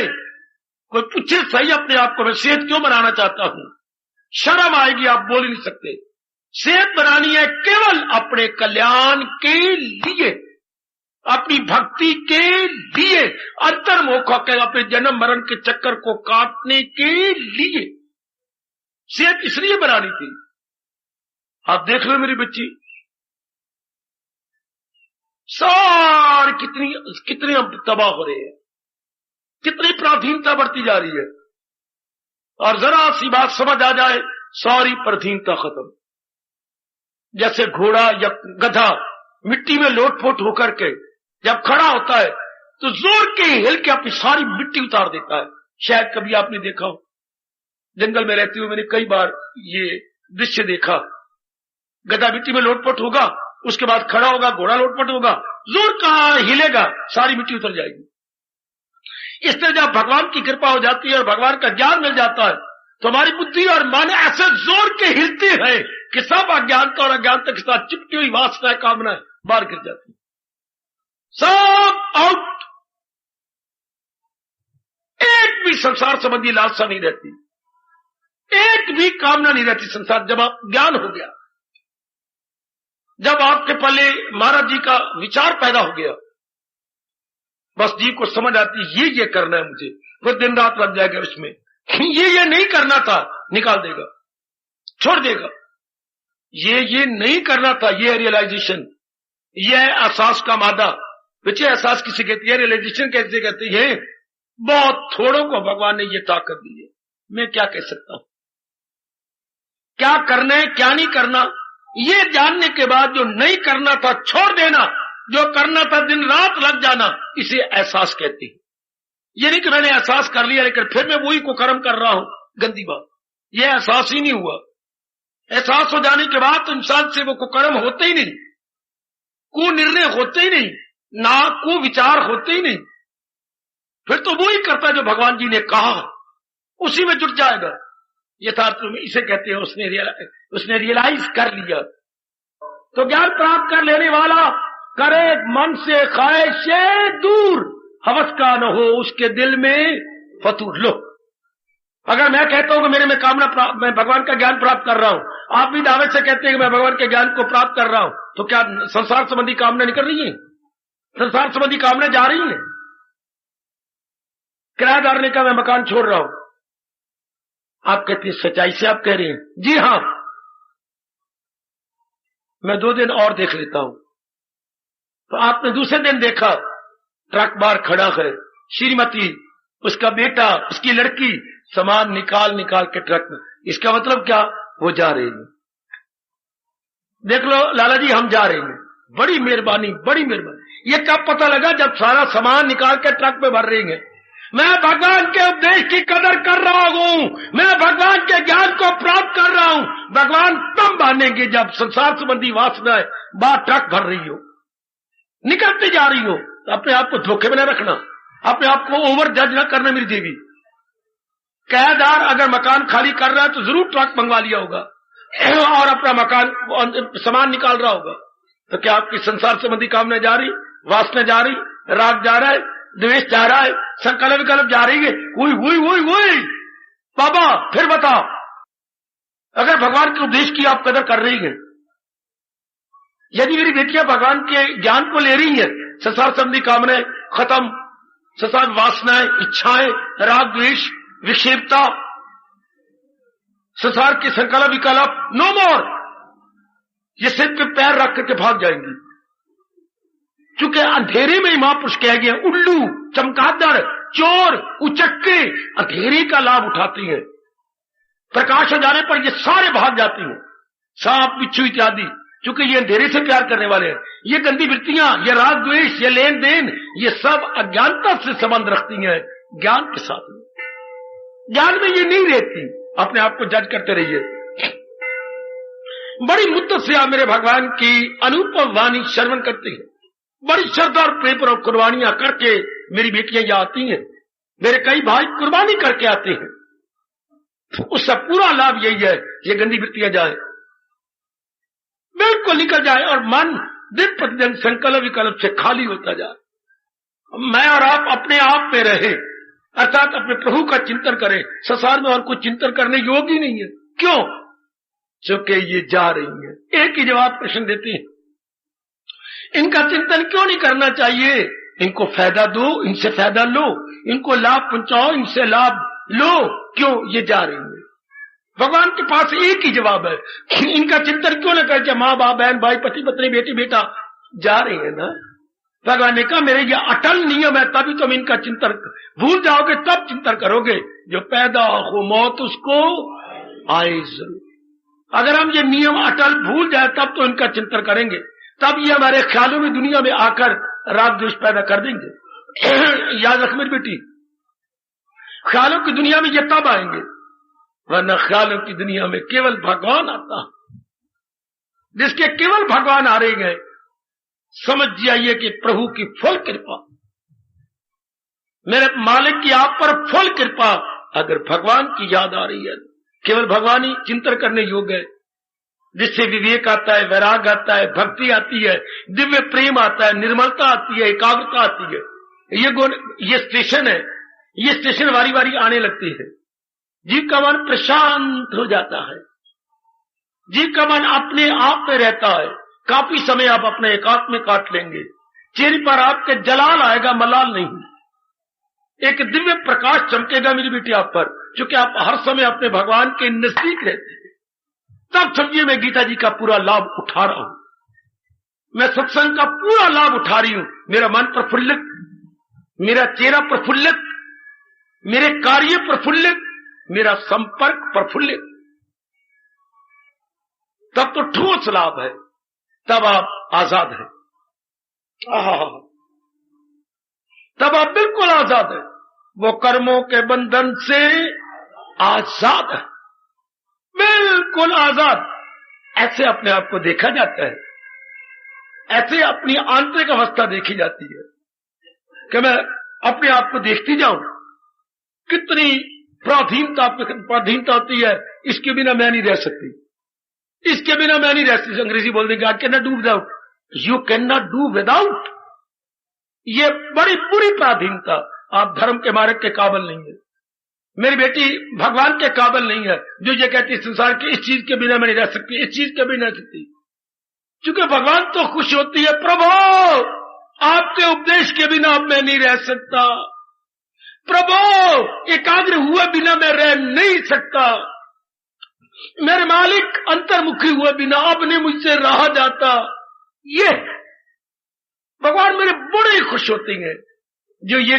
कोई पूछे सही अपने आप को, मैं सेहत क्यों बनाना चाहता हूं, शर्म आएगी, आप बोल ही नहीं सकते। सेहत बनानी है केवल अपने कल्याण के लिए, अपनी भक्ति के लिए, अंतर्मुख होकर अपने जन्म मरण के चक्कर को काटने के लिए सेहत इसलिए बनानी थी। आप देख लो मेरी बच्ची, सारे कितनी अब तबाह हो रहे हैं, कितनी प्राधीनता बढ़ती जा रही है। और जरा सी बात समझ आ जाए, सारी प्राधीनता खत्म। जैसे घोड़ा या गधा मिट्टी में लोटपोट होकर के जब खड़ा होता है तो जोर के हिल के अपनी सारी मिट्टी उतार देता है। शायद कभी आपने देखा हो, जंगल में रहते हुए मैंने कई बार ये दृश्य देखा। गधा मिट्टी में लोटपोट होगा, उसके बाद खड़ा होगा, घोड़ा लोटपोट होगा, जोर का हिलेगा, सारी मिट्टी उतर जाएगी। इस तरह जब भगवान की कृपा हो जाती है और भगवान का ज्ञान मिल जाता है तो हमारी बुद्धि और मन ऐसे जोर के हिलती है कि सब अज्ञानता और अज्ञानता के साथ चिपटी हुई वासनाएं, कामनाएं बाहर गिर जाती, सब आउट। एक भी संसार संबंधी लालसा नहीं रहती, एक एक भी कामना नहीं रहती संसार। जब आप ज्ञान हो गया, जब आपके पहले महाराज जी का विचार पैदा हो गया, बस जीव को समझ आती ये करना है मुझे, वो दिन रात लग जाएगा उसमें। ये नहीं करना था, निकाल देगा, छोड़ देगा। ये नहीं करना था, ये रियलाइजेशन, ये है एहसास का मादा। बच्चे एहसास किसे कहती है, रियलाइजेशन कैसे कहती है? बहुत थोड़ों को भगवान ने ये ताकत दी है। मैं क्या कह सकता हूं, क्या करना है क्या नहीं करना, ये जानने के बाद जो नहीं करना था छोड़ देना, जो करना था दिन रात लग जाना, इसे एहसास कहती है। ये नहीं कि मैंने एहसास कर लिया लेकिन फिर मैं वही को कर्म कर रहा हूं, गंदी बात। ये एहसास ही नहीं हुआ। एहसास हो जाने के बाद तो इंसान से वो कुकर्म होते ही नहीं, कुनिर्णय होते ही नहीं, ना को विचार होते ही नहीं। फिर तो वो ही करता जो भगवान जी ने कहा, उसी में जुट जाएगा। यथार्थ में इसे कहते हैं उसने रियलाइज कर लिया। तो ज्ञान प्राप्त कर लेने वाला करे मन से ख्वाहिशे दूर, हवस का न हो उसके दिल में फतूर। लो, अगर मैं कहता हूं कि मेरे में कामना मैं भगवान का ज्ञान प्राप्त कर रहा हूं, आप भी दावे से कहते हैं कि मैं भगवान के ज्ञान को प्राप्त कर रहा हूं, तो क्या संसार संबंधी कामना निकल रही है? संसार संबंधी कामना जा रही है। किराएदार ने कहा मैं मकान छोड़ रहा हूं, आप कहते हैं सच्चाई से आप कह रहे हैं? जी हां, मैं 2 दिन और देख लेता हूं। तो आपने दूसरे दिन देखा ट्रक बाहर खड़ा है, श्रीमती, उसका बेटा, उसकी लड़की सामान निकाल निकाल के ट्रक में। इसका मतलब क्या? वो जा रहे हैं। देख लो लाला जी, हम जा रहे हैं, बड़ी मेहरबानी, बड़ी मेहरबानी। ये कब पता लगा? जब सारा सामान निकाल के ट्रक में भर रही है। मैं भगवान के उपदेश की कदर कर रहा हूं, मैं भगवान के ज्ञान को प्राप्त कर रहा हूं। भगवान तब मानेंगे जब संसार संबंधी वासनाएं बाहर ट्रक भर रही हो, निकलती जा रही हो। अपने आप को धोखे में न रखना, अपने आप को ओवर जज न करना मेरी देवी। किराएदार अगर मकान खाली कर रहा है तो जरूर ट्रक मंगवा लिया होगा और अपना मकान सामान निकाल रहा होगा। तो क्या आपकी संसार संबंधी कामना जा रही, वासना जा रही, राग जा रहा है, द्वेष जा रहा है, संकल्प विकल्प जा रही है? वही बाबा, फिर बताओ, अगर भगवान के उपदेश की आप कदर कर रही हैं, यदि मेरी बेटियां भगवान के ज्ञान को ले रही है, संसार संबंधी कामनाएं खत्म, संसार वासनाएं, इच्छाएं, राग द्वेष, विक्षेपता, संसार के संकल्प विकल्प नो मोर, ये सिर पे पैर रख करके भाग जाएंगी। क्योंकि अंधेरे में ही महापुरुष कह गए, उल्लू, चमगादड़, चोर, उचक्के अंधेरे का लाभ उठाती हैं। प्रकाश हो जाने पर ये सारे भाग जाती हैं, सांप, बिच्छू इत्यादि, क्योंकि ये अंधेरे से प्यार करने वाले हैं। ये गंदी वृत्तियां, ये राग द्वेष, ये लेन देन, ये सब अज्ञानता से संबंध रखती हैं ज्ञान के साथ में। ज्ञान में ये नहीं रहती, अपने आप को जज करते रहिए। बड़ी मुद्दत से आप मेरे भगवान की अनुपम वाणी श्रवण करते हैं, बड़ी श्रद्धा और प्रेम और कुर्बानियां करके मेरी बेटियां यहाँ आती हैं, मेरे कई भाई कुर्बानी करके आते हैं। उसका पूरा लाभ यही है, ये गंदी वृत्तियां जाए, बिल्कुल निकल जाए और मन दिन प्रतिदिन संकल्प विकल्प से खाली होता जाए। मैं और आप अपने आप में रहे, अर्थात अपने प्रभु का चिंतन करें। संसार में और कुछ चिंतन करने योग्य ही नहीं है। क्यों? क्योंकि ये जा रही है। एक ही जवाब प्रश्न देते हैं, इनका चिंतन क्यों नहीं करना चाहिए? इनको फायदा दो, इनसे फायदा लो, इनको लाभ पहुंचाओ, इनसे लाभ लो। क्यों? ये जा रही है। भगवान के पास एक ही जवाब है, इनका चिंतन क्यों न करके? माँ बाप, बहन भाई, पति पत्नी, बेटी बेटा जा रही है ना। भगवान ने कहा मेरे ये अटल नियम है, तभी तुम इनका चिंतन भूल जाओगे, तब चिंतन करोगे। जो पैदा हो मौत उसको आए जरूर। अगर हम ये नियम अटल भूल जाए तब तो इनका चिंतन करेंगे, तब ये हमारे ख्यालों में दुनिया में आकर राग द्वेष पैदा कर देंगे। याद रख मेरी बेटी, ख्यालों की दुनिया में ये तब आएंगे, वरना ख्यालों की दुनिया में केवल भगवान आता। जिसके केवल भगवान आ रहे हैं, समझ जाइए कि प्रभु की फुल कृपा, मेरे मालिक की आप पर फुल कृपा। अगर भगवान की याद आ रही है, केवल भगवान ही चिंतन करने योग्य है, जिससे विवेक आता है, वैराग आता है, भक्ति आती है, दिव्य प्रेम आता है, निर्मलता आती है, एकाग्रता आती है। ये स्टेशन है, ये स्टेशन वारी वारी आने लगती है। जीव का मन प्रशांत हो जाता है, जीव का मन अपने आप में रहता है। काफी समय आप अपने एकांत में काट लेंगे, चेहरे पर आपके जलाल आएगा, मलाल नहीं। एक दिव्य प्रकाश चमकेगा मेरी बेटी आप पर, क्योंकि आप हर समय अपने भगवान के नजदीक रहते हैं। तब समझिए मैं गीता जी का पूरा लाभ उठा रहा हूं, मैं सत्संग का पूरा लाभ उठा रही हूं। मेरा मन प्रफुल्लित, मेरा चेहरा प्रफुल्लित, मेरे कार्य प्रफुल्लित, मेरा संपर्क प्रफुल्लित। तब तो ठोस लाभ है, तब आप आजाद हैं। तब आप बिल्कुल आजाद हैं, वो कर्मों के बंधन से आजाद है, बिल्कुल आजाद। ऐसे अपने आप को देखा जाता है, ऐसे अपनी आंतरिक अवस्था देखी जाती है कि मैं अपने आप को देखती जाऊं, कितनी पराधीनता होती है। इसके बिना मैं नहीं रह सकती, इसके बिना मैं नहीं रह सकती। अंग्रेजी बोल देंगे I can not do without, you can not do without. ये बड़ी बुरी पराधीनता। आप धर्म के मार्ग के काबिल नहीं है, मेरी बेटी भगवान के काबिल नहीं है, जो ये कहती संसार की इस चीज के बिना मैं नहीं रह सकती, इस चीज के बिना सकती। क्योंकि भगवान तो खुश होती है, प्रभु आपके उपदेश के बिना मैं नहीं रह सकता, प्रभु एकाग्र हुए बिना मैं रह नहीं सकता, मेरे मालिक अंतर्मुखी हुए बिना आपने मुझसे रहा जाता। ये भगवान मेरे बड़े खुश होती हैं जो ये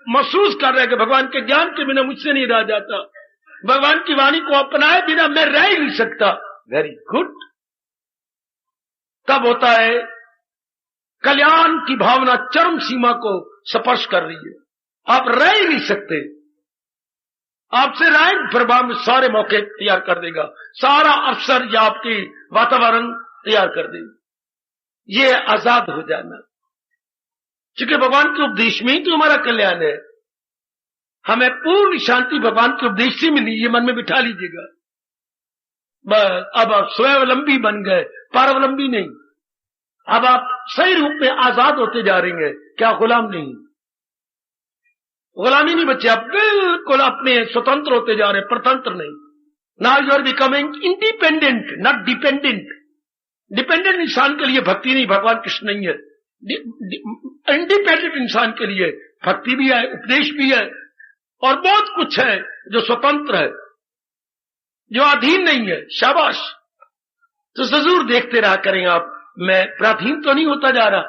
महसूस कर रहे हैं कि भगवान के ज्ञान के बिना मुझसे नहीं रहा जाता, भगवान की वाणी को अपनाए बिना मैं रह ही नहीं सकता। Very good. तब होता है कल्याण की भावना चरम सीमा को स्पर्श कर रही है, आप रह ही नहीं सकते। आपसे राय प्रभाव में सारे मौके तैयार कर देगा, सारा अवसर या आपकी वातावरण तैयार कर देगा। ये आजाद हो जाना, क्योंकि भगवान के उपदेश में ही तो हमारा कल्याण है। हमें पूर्ण शांति भगवान के उपदेश से मिली, ये मन में बिठा लीजिएगा। बस अब आप स्वावलंबी बन गए, पारवलंबी नहीं। अब आप सही रूप में आजाद होते जा रही हैं, क्या गुलाम नहीं, गुलामी नहीं बच्चे, आप बिल्कुल अपने स्वतंत्र होते जा रहे हैं, परतंत्र नहीं। Now you are becoming independent, not dependent. Dependent इंसान के लिए भक्ति नहीं, भगवान कृष्ण नहीं है। इंडिपेंडेंट इंसान के लिए भक्ति भी है, उपदेश भी है, और बहुत कुछ है जो स्वतंत्र है, जो अधीन नहीं है। शाबाश। तो जरूर देखते रहा करें आप, मैं पराधीन तो नहीं होता जा रहा,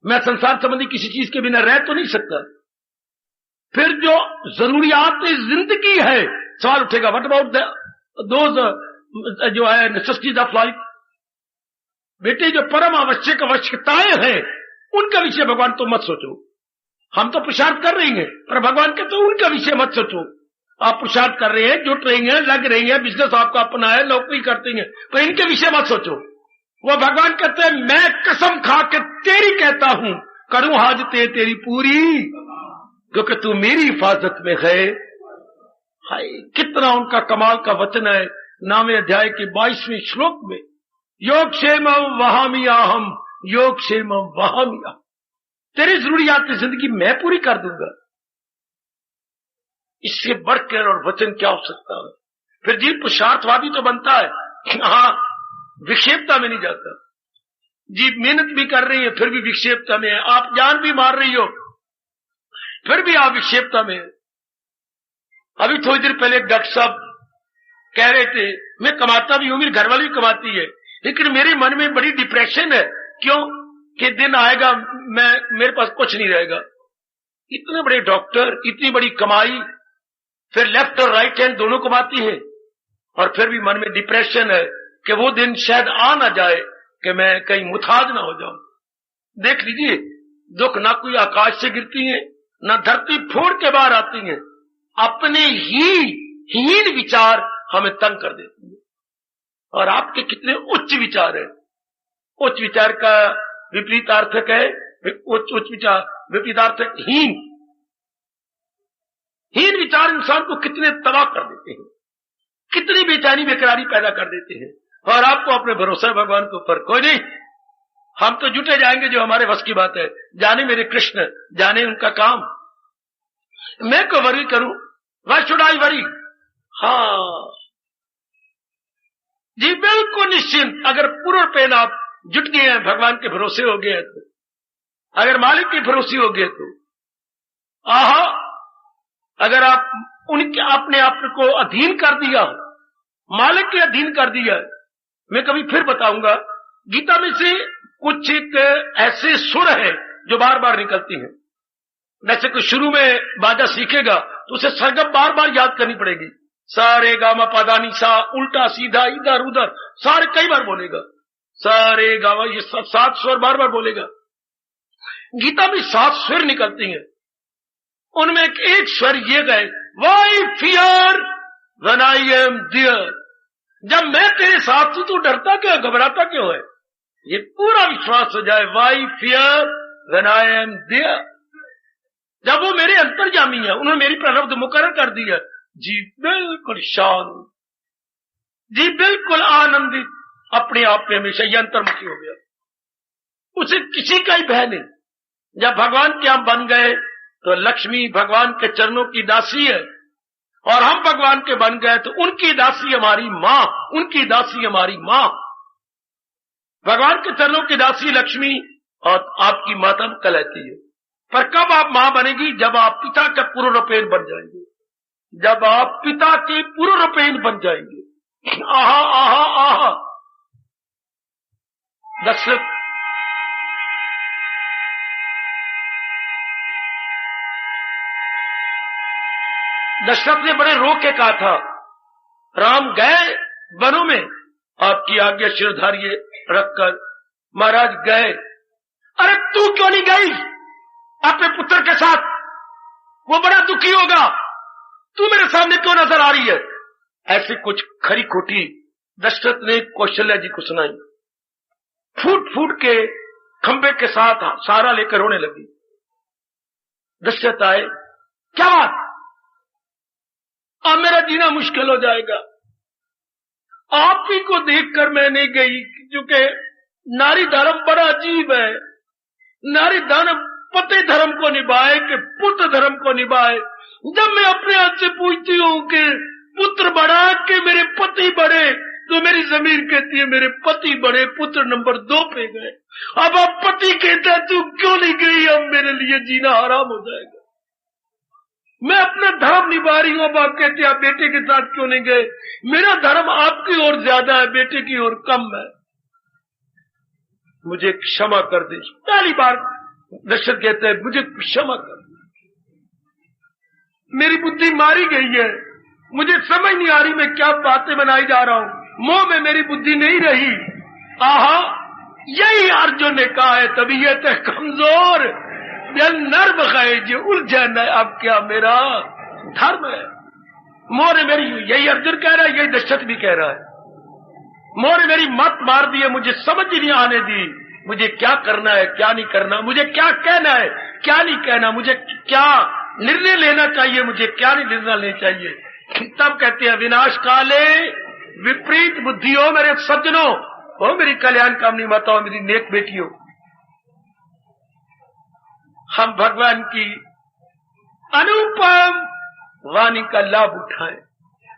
मैं संसार संबंधी किसी चीज के बिना रह तो नहीं सकता। फिर जो जरूरियात जिंदगी है, सवाल उठेगा व्हाट अबाउट दोज जो है नेसेसिटीज ऑफ लाइफ। बेटे जो परम आवश्यक आवश्यकताएं हैं उनका विषय भगवान तो मत सोचो। हम तो पुरुषार्थ कर रही हैं, पर भगवान कहते हैं उनका विषय मत सोचो। आप पुरुषार्थ कर रहे हैं, जुट रही हैं, लग रही हैं, बिजनेस आपका अपना है, नौकरी करती हैं, पर इनके विषय मत सोचो। वो भगवान कहते हैं मैं कसम खा के तेरी कहता हूं, करूं हाजते तेरी पूरी, क्योंकि तू मेरी हिफाजत में है। हाय कितना उनका कमाल का वचन है 9वें अध्याय के 22वें श्लोक में, योग क्षेम वहामियाहम, योग क्षेम वहामिया। तेरी जरूरियात जिंदगी मैं पूरी कर दूंगा, इससे बढ़कर और वचन क्या हो सकता है। फिर जीव पुरुषार्थवादी तो बनता है, हाँ विक्षेपता में नहीं जाता। जीव मेहनत भी कर रही है फिर भी विक्षेपता में है, आप जान भी मार रही हो फिर भी आप विक्षेपता में है। अभी थोड़ी देर पहले डॉक्टर साहब कह रहे थे मैं कमाता भी हूं, मेरी घरवाली भी कमाती है, लेकिन मेरे मन में बड़ी डिप्रेशन है। क्यों? कि दिन आएगा मेरे पास कुछ नहीं रहेगा। इतने बड़े डॉक्टर, इतनी बड़ी कमाई, फिर लेफ्ट और राइट हैंड दोनों कमाती है, और फिर भी मन में डिप्रेशन है कि वो दिन शायद आ ना जाए कि मैं कहीं मुताज ना हो जाऊं। देख लीजिए, दुख ना कोई आकाश से गिरती है, ना धरती फोड़ के बाहर आती है, अपने ही हीन विचार हमें तंग कर देते हैं। और आपके कितने उच्च विचार है। उच्च विचार का विपरीतार्थक है, उच्च विचार विपरीतार्थक हीन। हीन विचार इंसान को कितने तबाह कर देते हैं, कितनी बेचैनी बेकरारी पैदा कर देते हैं। और आपको अपने भरोसा भगवान के ऊपर, कोई नहीं, हम तो जुटे जाएंगे जो हमारे बस की बात है। जाने मेरे कृष्ण, जाने उनका काम, मैं क्यों वर्री करूं Why should I worry? हाँ जी, बिल्कुल निश्चिंत। अगर पूर्ण पेन आप जुट गए हैं, भगवान के भरोसे हो गए हैं, तो अगर मालिक के भरोसे हो गए तो आहा, अगर आप उनके अपने आप को अधीन कर दिया, मालिक के अधीन कर दिया। मैं कभी फिर बताऊंगा, गीता में से कुछ एक ऐसे सुर है जो बार बार निकलती हैं। जैसे कोई शुरू में बाजा सीखेगा तो उसे सरगम बार बार याद करनी पड़ेगी। सारे गामा पादानी सा, उल्टा सीधा इधर उधर सारे कई बार बोलेगा। सारे गामा, ये 7 स्वर बार बार बोलेगा। गीता में 7 स्वर निकलती हैं, उनमें एक स्वर ये गए, why fear when I am there. जब मैं तेरे साथ हूं तो डरता क्यों, घबराता क्यों है? ये पूरा विश्वास हो जाए, why fear when I am there. जब वो मेरे अंतर्यामी है, उन्होंने मेरी प्रारब्ध मुकर्रर कर दी है, जी बिल्कुल शांत, जी बिल्कुल आनंदित, अपने आप में हमेशा ये अंतर्मुखी हो गया। उसे किसी का ही भय नहीं। जब भगवान के हम बन गए तो लक्ष्मी भगवान के चरणों की दासी है, और हम भगवान के बन गए तो उनकी दासी हमारी मां, उनकी दासी हमारी मां। भगवान के चरणों की दासी लक्ष्मी और आपकी माता कहलाती है। पर कब आप मां बनेगी? जब आप पिता के पूर्ण रूपेण बन जाएंगे, जब आप पिता के पूर्ण रूपेण बन जाएंगे। आहा आहा आहा। दशरथ ने बड़े रो के कहा था, राम गए वनों में, आपकी आज्ञा शिरधारिये रखकर महाराज गए। अरे तू क्यों नहीं गई अपने पुत्र के साथ? वो बड़ा दुखी होगा, तू मेरे सामने क्यों नजर आ रही है? ऐसी कुछ खरी खोटी दशरथ ने कौशल्या जी को सुनाई। फूट फूट के खंबे के साथ सहारा लेकर रोने लगी। दशरथ आए, क्या बात? अब मेरा जीना मुश्किल हो जाएगा। आप ही को देखकर मैं नहीं गई, क्योंकि नारी धर्म बड़ा अजीब है। नारी धर्म पति धर्म को निभाए कि पुत्र धर्म को निभाए। जब मैं अपने हाथ से पूछती हूँ कि पुत्र बढ़ा कि मेरे पति बढ़े, तो मेरी जमीर कहती है मेरे पति बढ़े, पुत्र नंबर 2 पे गए। अब आप पति कहता है तू क्यों नहीं गई, अब मेरे लिए जीना हराम हो जाएगा। मैं अपना धर्म निभा रही हूं, अब आप कहते हैं आप बेटे के साथ क्यों नहीं गए? मेरा धर्म आपकी ओर ज्यादा है, बेटे की ओर कम है। मुझे क्षमा कर दे। पहली बार दशरथ कहते हैं मुझे क्षमा कर दे, मेरी बुद्धि मारी गई है, मुझे समझ नहीं आ रही मैं क्या बातें बनाई जा रहा हूं, मोह में मेरी बुद्धि नहीं रही। आहा, यही अर्जुन ने कहा है, तबीयत है कमजोर दिल नर्म है जो उलझन है, अब क्या मेरा धर्म है। मोह ने मेरी, यही अर्जुन कह रहा है, यही दशरथ भी कह रहा है। मोह ने मेरी मत मार दी है, मुझे समझ ही नहीं आने दी मुझे क्या करना है क्या नहीं करना, मुझे क्या कहना है क्या नहीं कहना, मुझे क्या निर्णय लेना चाहिए, मुझे क्या नहीं निर्णय लेना चाहिए। तब कहते हैं विनाश काले विपरीत बुद्धि हो मेरे सज्जनों, हो मेरी कल्याण कामनी माताओं, मेरी नेक बेटियों। हम भगवान की अनुपम वाणी का लाभ उठाएं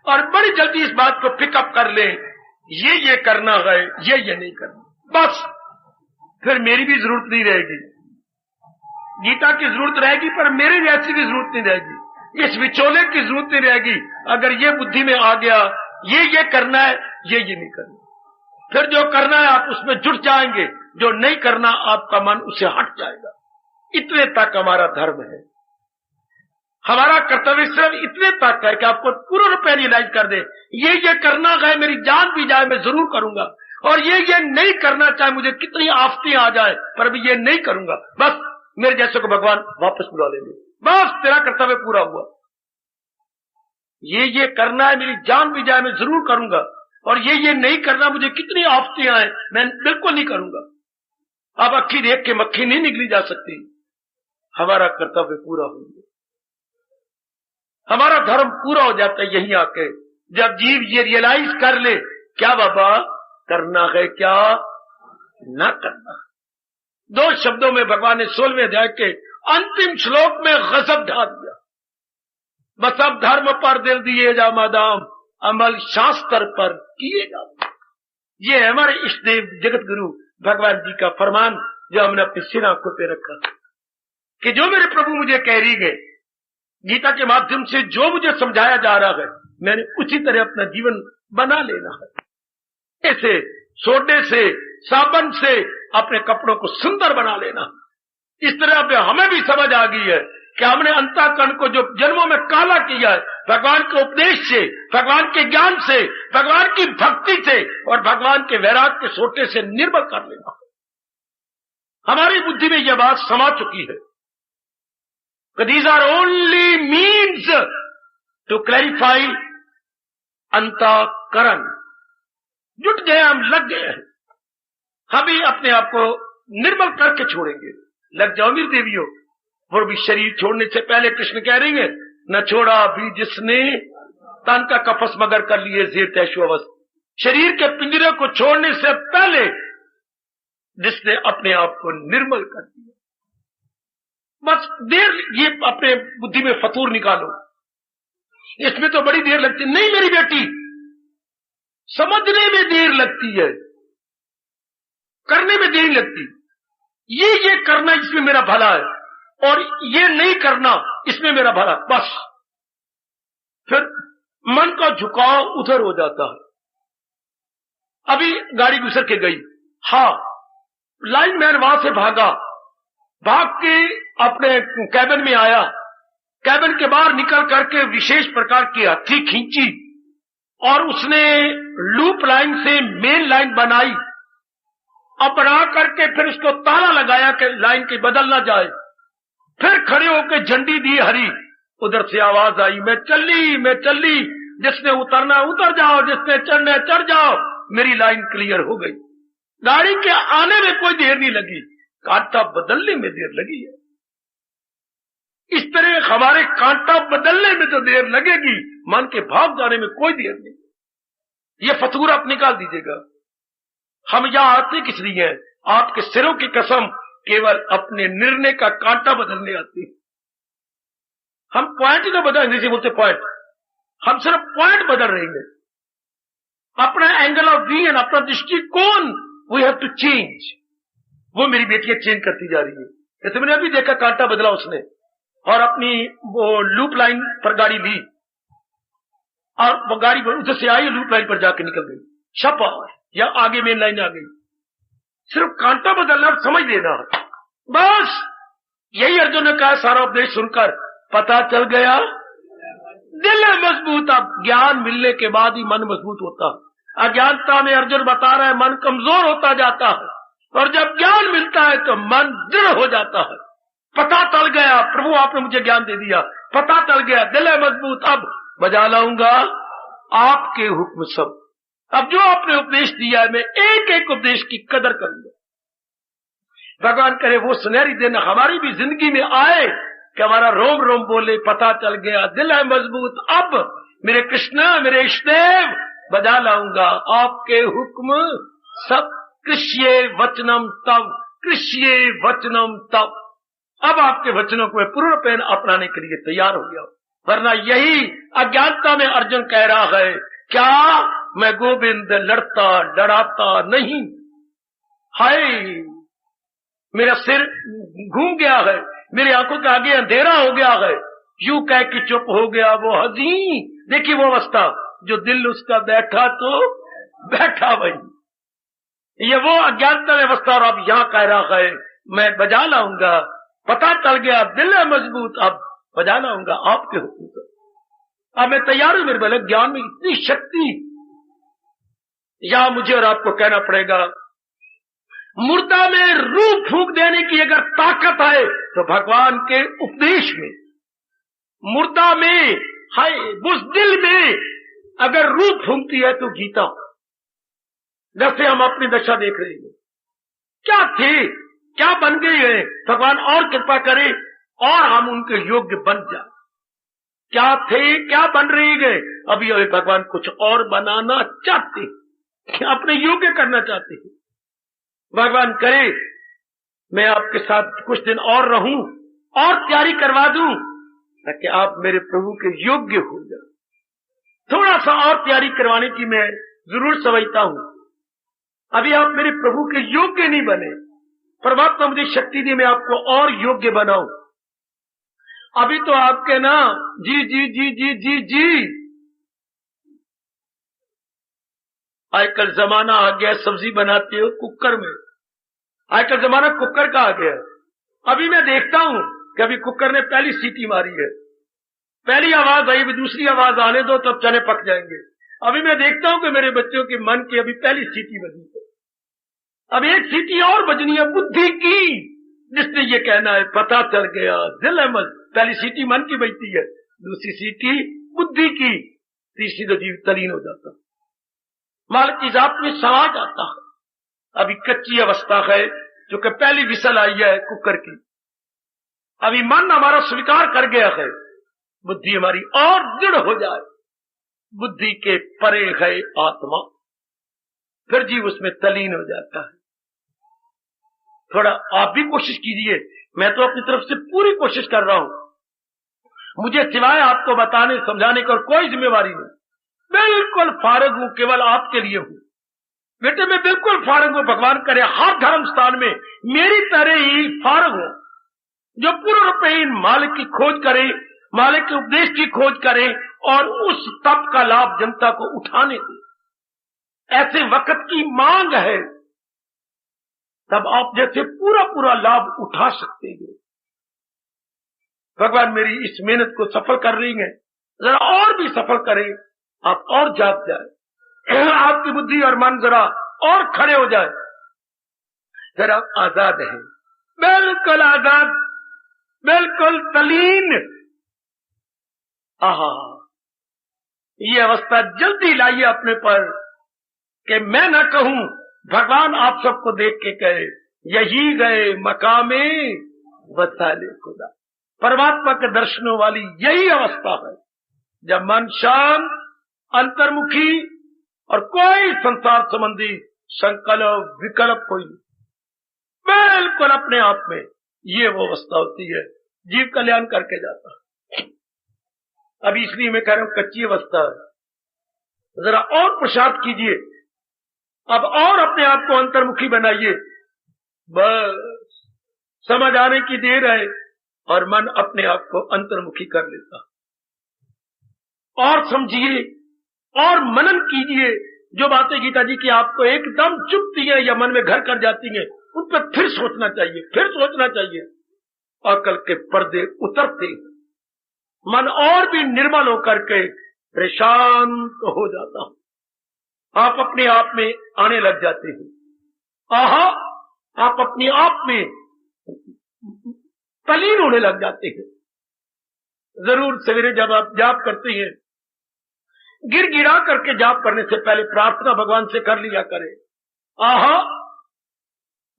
और बड़ी जल्दी इस बात को पिकअप कर लें, ये करना है, ये नहीं करना, बस फिर मेरी भी जरूरत नहीं रहेगी। गीता की जरूरत रहेगी पर मेरे जैसी की जरूरत नहीं रहेगी, इस विचोले की जरूरत नहीं रहेगी। अगर ये बुद्धि में आ गया ये करना है, ये नहीं करना, फिर जो करना है आप उसमें जुट जाएंगे, जो नहीं करना आपका मन उससे हट जाएगा। इतने तक हमारा धर्म है, हमारा कर्तव्य सिर्फ इतने तक है कि आपको पूर्ण रूप रियलाइज कर दे, ये करना है, मेरी जान भी जाए मैं जरूर करूंगा, और ये नहीं करना चाहे मुझे कितनी आफतें आ जाए पर भी ये नहीं करूंगा। बस मेरे जैसे को भगवान वापस बुला लेंगे, बस तेरा कर्तव्य पूरा हुआ। ये करना है, मेरी जान भी जाए मैं जरूर करूंगा, और ये नहीं करना मुझे कितनी आफतें आए मैं बिल्कुल नहीं करूंगा। अब अक्खी देख के मक्खी नहीं निकली जा सकती। हमारा कर्तव्य पूरा हो गया, हमारा धर्म पूरा हो जाता है यहीं आके, जब जीव ये रियलाइज कर ले क्या बाबा करना है क्या ना करना। 2 शब्दों में भगवान ने 16वें अध्याय के अंतिम श्लोक में गजब ढा दिया। बस अब धर्म पर दिल दिए जा मादाम, अमल शास्त्र पर किए जा। ये है हमारे इष्ट देव जगत गुरु भगवान जी का फरमान, जो हमने अपनी सिर आंखों पे रखा कि जो मेरे प्रभु मुझे कह रही गए, गीता के माध्यम से जो मुझे समझाया जा रहा है, मैंने उसी तरह अपना जीवन बना लेना है। ऐसे सोडे से, साबन से अपने कपड़ों को सुंदर बना लेना। इस तरह अब हमें भी समझ आ गई है कि हमने अंतःकरण को जो जन्मों में काला किया है, भगवान के उपदेश से, भगवान के ज्ञान से, भगवान की भक्ति से और भगवान के वैराग के सोटे से निर्मल कर लेना। हमारी बुद्धि में यह बात समा चुकी है। These are only means to clarify अंतःकरण। जुट गए हम, लग गए हैं, हम ही अपने आप को निर्मल करके छोड़ेंगे। लग जाओ मेरी देवियों। वो भी शरीर छोड़ने से पहले कृष्ण कह रही है, न छोड़ा भी जिसने तन का कफस मगर कर लिए जेर तैशुअवस। शरीर के पिंजरे को छोड़ने से पहले जिसने अपने आप को निर्मल कर दिया। बस देर, ये अपने बुद्धि में फतूर निकालो, इसमें तो बड़ी देर लगती नहीं मेरी बेटी, समझने में देर लगती है, करने में देर लगती। ये करना इसमें मेरा भला है और ये नहीं करना इसमें मेरा भला, बस फिर मन का झुकाव उधर हो जाता है। अभी गाड़ी गुजर के गई, हाँ, लाइन मैन वहां से भागा, भाग के अपने कैबिन में आया, कैबिन के बाहर निकल करके विशेष प्रकार की हथी खींची और उसने लूप लाइन से मेन लाइन बनाई। अब बना करके फिर उसको ताला लगाया कि लाइन की बदल ना जाए। फिर खड़े होकर झंडी दी हरी, उधर से आवाज आई, मैं चली, जिसने उतरना उतर जाओ, जिसने चढ़ना चढ़ जाओ। मेरी लाइन क्लियर हो गई। गाड़ी के आने में कोई देर नहीं लगी, कांटा बदलने में देर लगी है। इस तरह हमारे कांटा बदलने में जो देर लगेगी, मन के भाग जाने में कोई देर नहीं। ये फतूर आप निकाल दीजिएगा। हम यहां आते किस लिए हैं? आपके सिरों की कसम, केवल अपने निर्णय का कांटा बदलने आते हैं। हम पॉइंट ही तो बदल, जैसे बोलते पॉइंट, हम सिर्फ पॉइंट बदल रहे हैं। अपना एंगल ऑफ व्यू, अपना दृष्टिकोण वी हैव टू चेंज। वो मेरी बेटियां चेंज करती जा रही है। जैसे मैंने अभी देखा, कांटा बदला उसने और अपनी वो लूप लाइन पर गाड़ी ली और वो गाड़ी उधर से आई, लूप लाइन पर जाके निकल गई, छपा या आगे मेन लाइन आ गई। सिर्फ कांटा बदलना, समझ लेना, बस यही अर्जुन ने कहा। सारा उपदेश सुनकर पता चल गया, दिल है मजबूत। अब ज्ञान मिलने के बाद ही मन मजबूत होता है। अज्ञानता में अर्जुन बता रहा है मन कमजोर होता जाता है, और जब ज्ञान मिलता है तो मन दृढ़ हो जाता है। पता चल गया, प्रभु आपने मुझे ज्ञान दे दिया, पता चल गया, दिल है मजबूत, अब बजा लाऊंगा आपके हुक्म सब। अब जो आपने उपदेश दिया है, मैं एक एक उपदेश की कदर करूंगा। भगवान करे वो सुनहरी दिन हमारी भी जिंदगी में आए कि हमारा रोम रोम बोले, पता चल गया, दिल है मजबूत, अब मेरे कृष्ण, मेरे इष्टदेव, बजा लाऊंगा आपके हुक्म सब। कृष्ये वचनम तब, कृष्ये वचनम तब। अब आपके वचनों को मैं पूर्णपेण अपनाने के लिए तैयार हो गया। वरना यही अज्ञानता में अर्जुन कह रहा है, क्या मैं गोविंद लड़ता लड़ाता नहीं, हाय मेरा सिर घूम गया है, मेरी आंखों के आगे अंधेरा हो गया है, यूं कह के चुप हो गया वो हजी। देखिए वो अवस्था, जो दिल उसका बैठा तो बैठा वही, ये वो अज्ञानता में अवस्था। और अब यहां कह रहा है मैं बजा लाऊंगा, पता चल गया, दिल है मजबूत, अब बजा लाऊंगा आपके हुक्म से। अब मैं तैयार हूं मेरे भले, ज्ञान में इतनी शक्ति। यहां मुझे और आपको कहना पड़ेगा, मुर्दा में रूह फूंक देने की अगर ताकत है तो भगवान के उपदेश में, मुर्दा में है, बुज़दिल में अगर रूह फूंकती है तो गीता। जैसे हम अपनी दशा देख रहे हैं, क्या थे, क्या बन गए हैं, भगवान और कृपा करे और हम उनके योग्य बन जाए। क्या थे, क्या बन रहे गए, अभी अभी भगवान कुछ और बनाना चाहते, अपने योग्य करना चाहते हैं। भगवान करे मैं आपके साथ कुछ दिन और रहूं और तैयारी करवा दूं, कि आप मेरे प्रभु के योग्य हो जाए। थोड़ा सा और तैयारी करवाने की मैं जरूर समझता हूं। अभी आप मेरे प्रभु के योग्य नहीं बने, परमात्मा मुझे शक्ति दी मैं आपको और योग्य बनाऊं। अभी तो आपके ना जी जी जी जी जी जी आजकल जमाना आ गया, सब्जी बनाते हो कुकर में। आजकल जमाना कुकर का आ गया। अभी मैं देखता हूं कि अभी कुकर ने पहली सीटी मारी है, पहली आवाज आई, दूसरी आवाज आने दो तब चने पक जाएंगे। अभी मैं देखता हूं कि मेरे बच्चों के मन की अभी पहली सीटी बजी है, अब एक सीटी और बजनी है बुद्धि की, जिसने ये कहना है पता चल गया दिल अमल। पहली सीटी मन की बजती है, दूसरी सीटी बुद्धि की, तीसरी तो जीव तलीन हो जाता, मालिक की जात में समा जाता है। अभी कच्ची अवस्था है, जो कि पहली विसल आई है कुकर की। अभी मन हमारा स्वीकार कर गया है, बुद्धि हमारी और दृढ़ हो जाए। बुद्धि के परे है आत्मा, फिर जीव उसमें तलीन हो जाता है। थोड़ा आप भी कोशिश कीजिए, मैं तो अपनी तरफ से पूरी कोशिश कर रहा हूं। मुझे सिवाय आपको बताने समझाने की और कोई जिम्मेवारी नहीं, बिल्कुल फारग हूं, केवल आपके लिए हूं। बेटे मैं बिल्कुल फारग हूं, भगवान करे हर धर्म स्थान में मेरी तरह ही फारग हूं, जो पूर्ण रूपेण मालिक की खोज करे, मालिक के उपदेश की खोज करे और उस तप का लाभ जनता को उठाने दे। ऐसे वक्त की मांग है, तब आप जैसे पूरा पूरा लाभ उठा सकते हैं। भगवान मेरी इस मेहनत को सफल कर रही है, जरा और भी सफल करें, आप और जाग जाए, आपकी बुद्धि और मन जरा और खड़े हो जाए, फिर आप आजाद हैं, बिल्कुल आजाद, बिल्कुल तलीन। आहा, ये अवस्था जल्दी लाइए अपने पर कि मैं न कहूं, भगवान आप सबको देख के कहे यही गए मकामे वसाले खुदा। परमात्मा के दर्शनों वाली यही अवस्था है, जब मन शांत, अंतर्मुखी और कोई संसार संबंधी संकल्प विकल्प कोई नहीं, बिल्कुल अपने आप में ये वो अवस्था होती है, जीव कल्याण करके जाता है। अभी इसलिए मैं कह रहा हूं कच्ची अवस्था है, जरा और पुरुषार्थ कीजिए, अब और अपने आप को अंतर्मुखी बनाइए। बस समझ आने की देर है और मन अपने आप को अंतर्मुखी कर लेता। और समझिए और मनन कीजिए, जो बातें गीता जी की आपको एकदम चुभती है या मन में घर कर जाती हैं, उन पर फिर सोचना चाहिए, फिर सोचना चाहिए। अकल के पर्दे उतरते, मन और भी निर्मल होकर के प्रशांत हो जाता हूं, आप अपने आप में आने लग जाते हैं। आहा, आप अपने आप में तलीन होने लग जाते हैं। जरूर सवेरे जब आप जाप करते हैं, गिड़गिड़ा करके जाप करने से पहले प्रार्थना भगवान से कर लिया करें। आहा,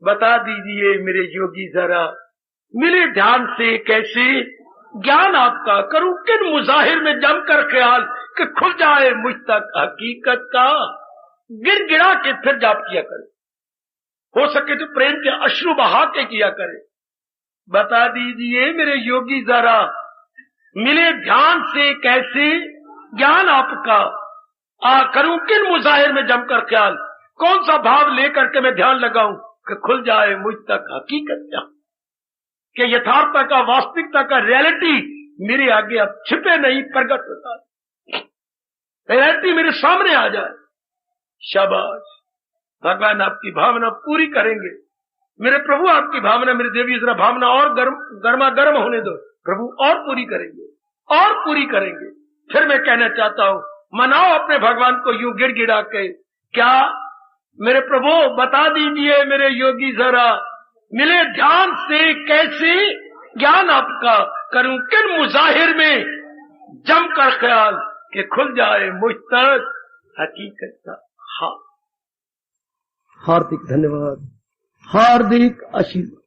बता दीजिए मेरे योगी जरा, मिले ध्यान से कैसे ज्ञान आपका, करूं किन मुजाहिर में जमकर ख्याल कि खुल जाए मुझ तक हकीकत का। गिड़गिड़ा के फिर जाप किया करे, हो सके तो प्रेम के अश्रु बहा के किया करे। बता दीजिए मेरे योगी जरा, मिले ध्यान से कैसे ज्ञान आपका, करूं किन मुजाहिर में जमकर ख्याल, कौन सा भाव लेकर के मैं ध्यान लगाऊं कि खुल जाए मुझ तक हकीकत क्या, कि यथार्थता का, वास्तविकता का, रियलिटी मेरे आगे अब छिपे नहीं प्रकट होता, रियलिटी मेरे सामने आ जाए। शाबाश, भगवान आपकी भावना पूरी करेंगे। मेरे प्रभु आपकी भावना, मेरे देवी जरा भावना और गर्मा गर्म होने दो, प्रभु और पूरी करेंगे, और पूरी करेंगे। फिर मैं कहना चाहता हूं, मनाओ अपने भगवान को यूं गिड़गिड़ा के, क्या मेरे प्रभु बता दीजिए मेरे योगी जरा, मिले ध्यान से कैसे ज्ञान आपका, करूं किन मुजाहिर में जमकर ख्याल कि खुल जाए मुझ तक हकीकत का। हाँ, हार्दिक धन्यवाद, हार्दिक आशीर्वाद।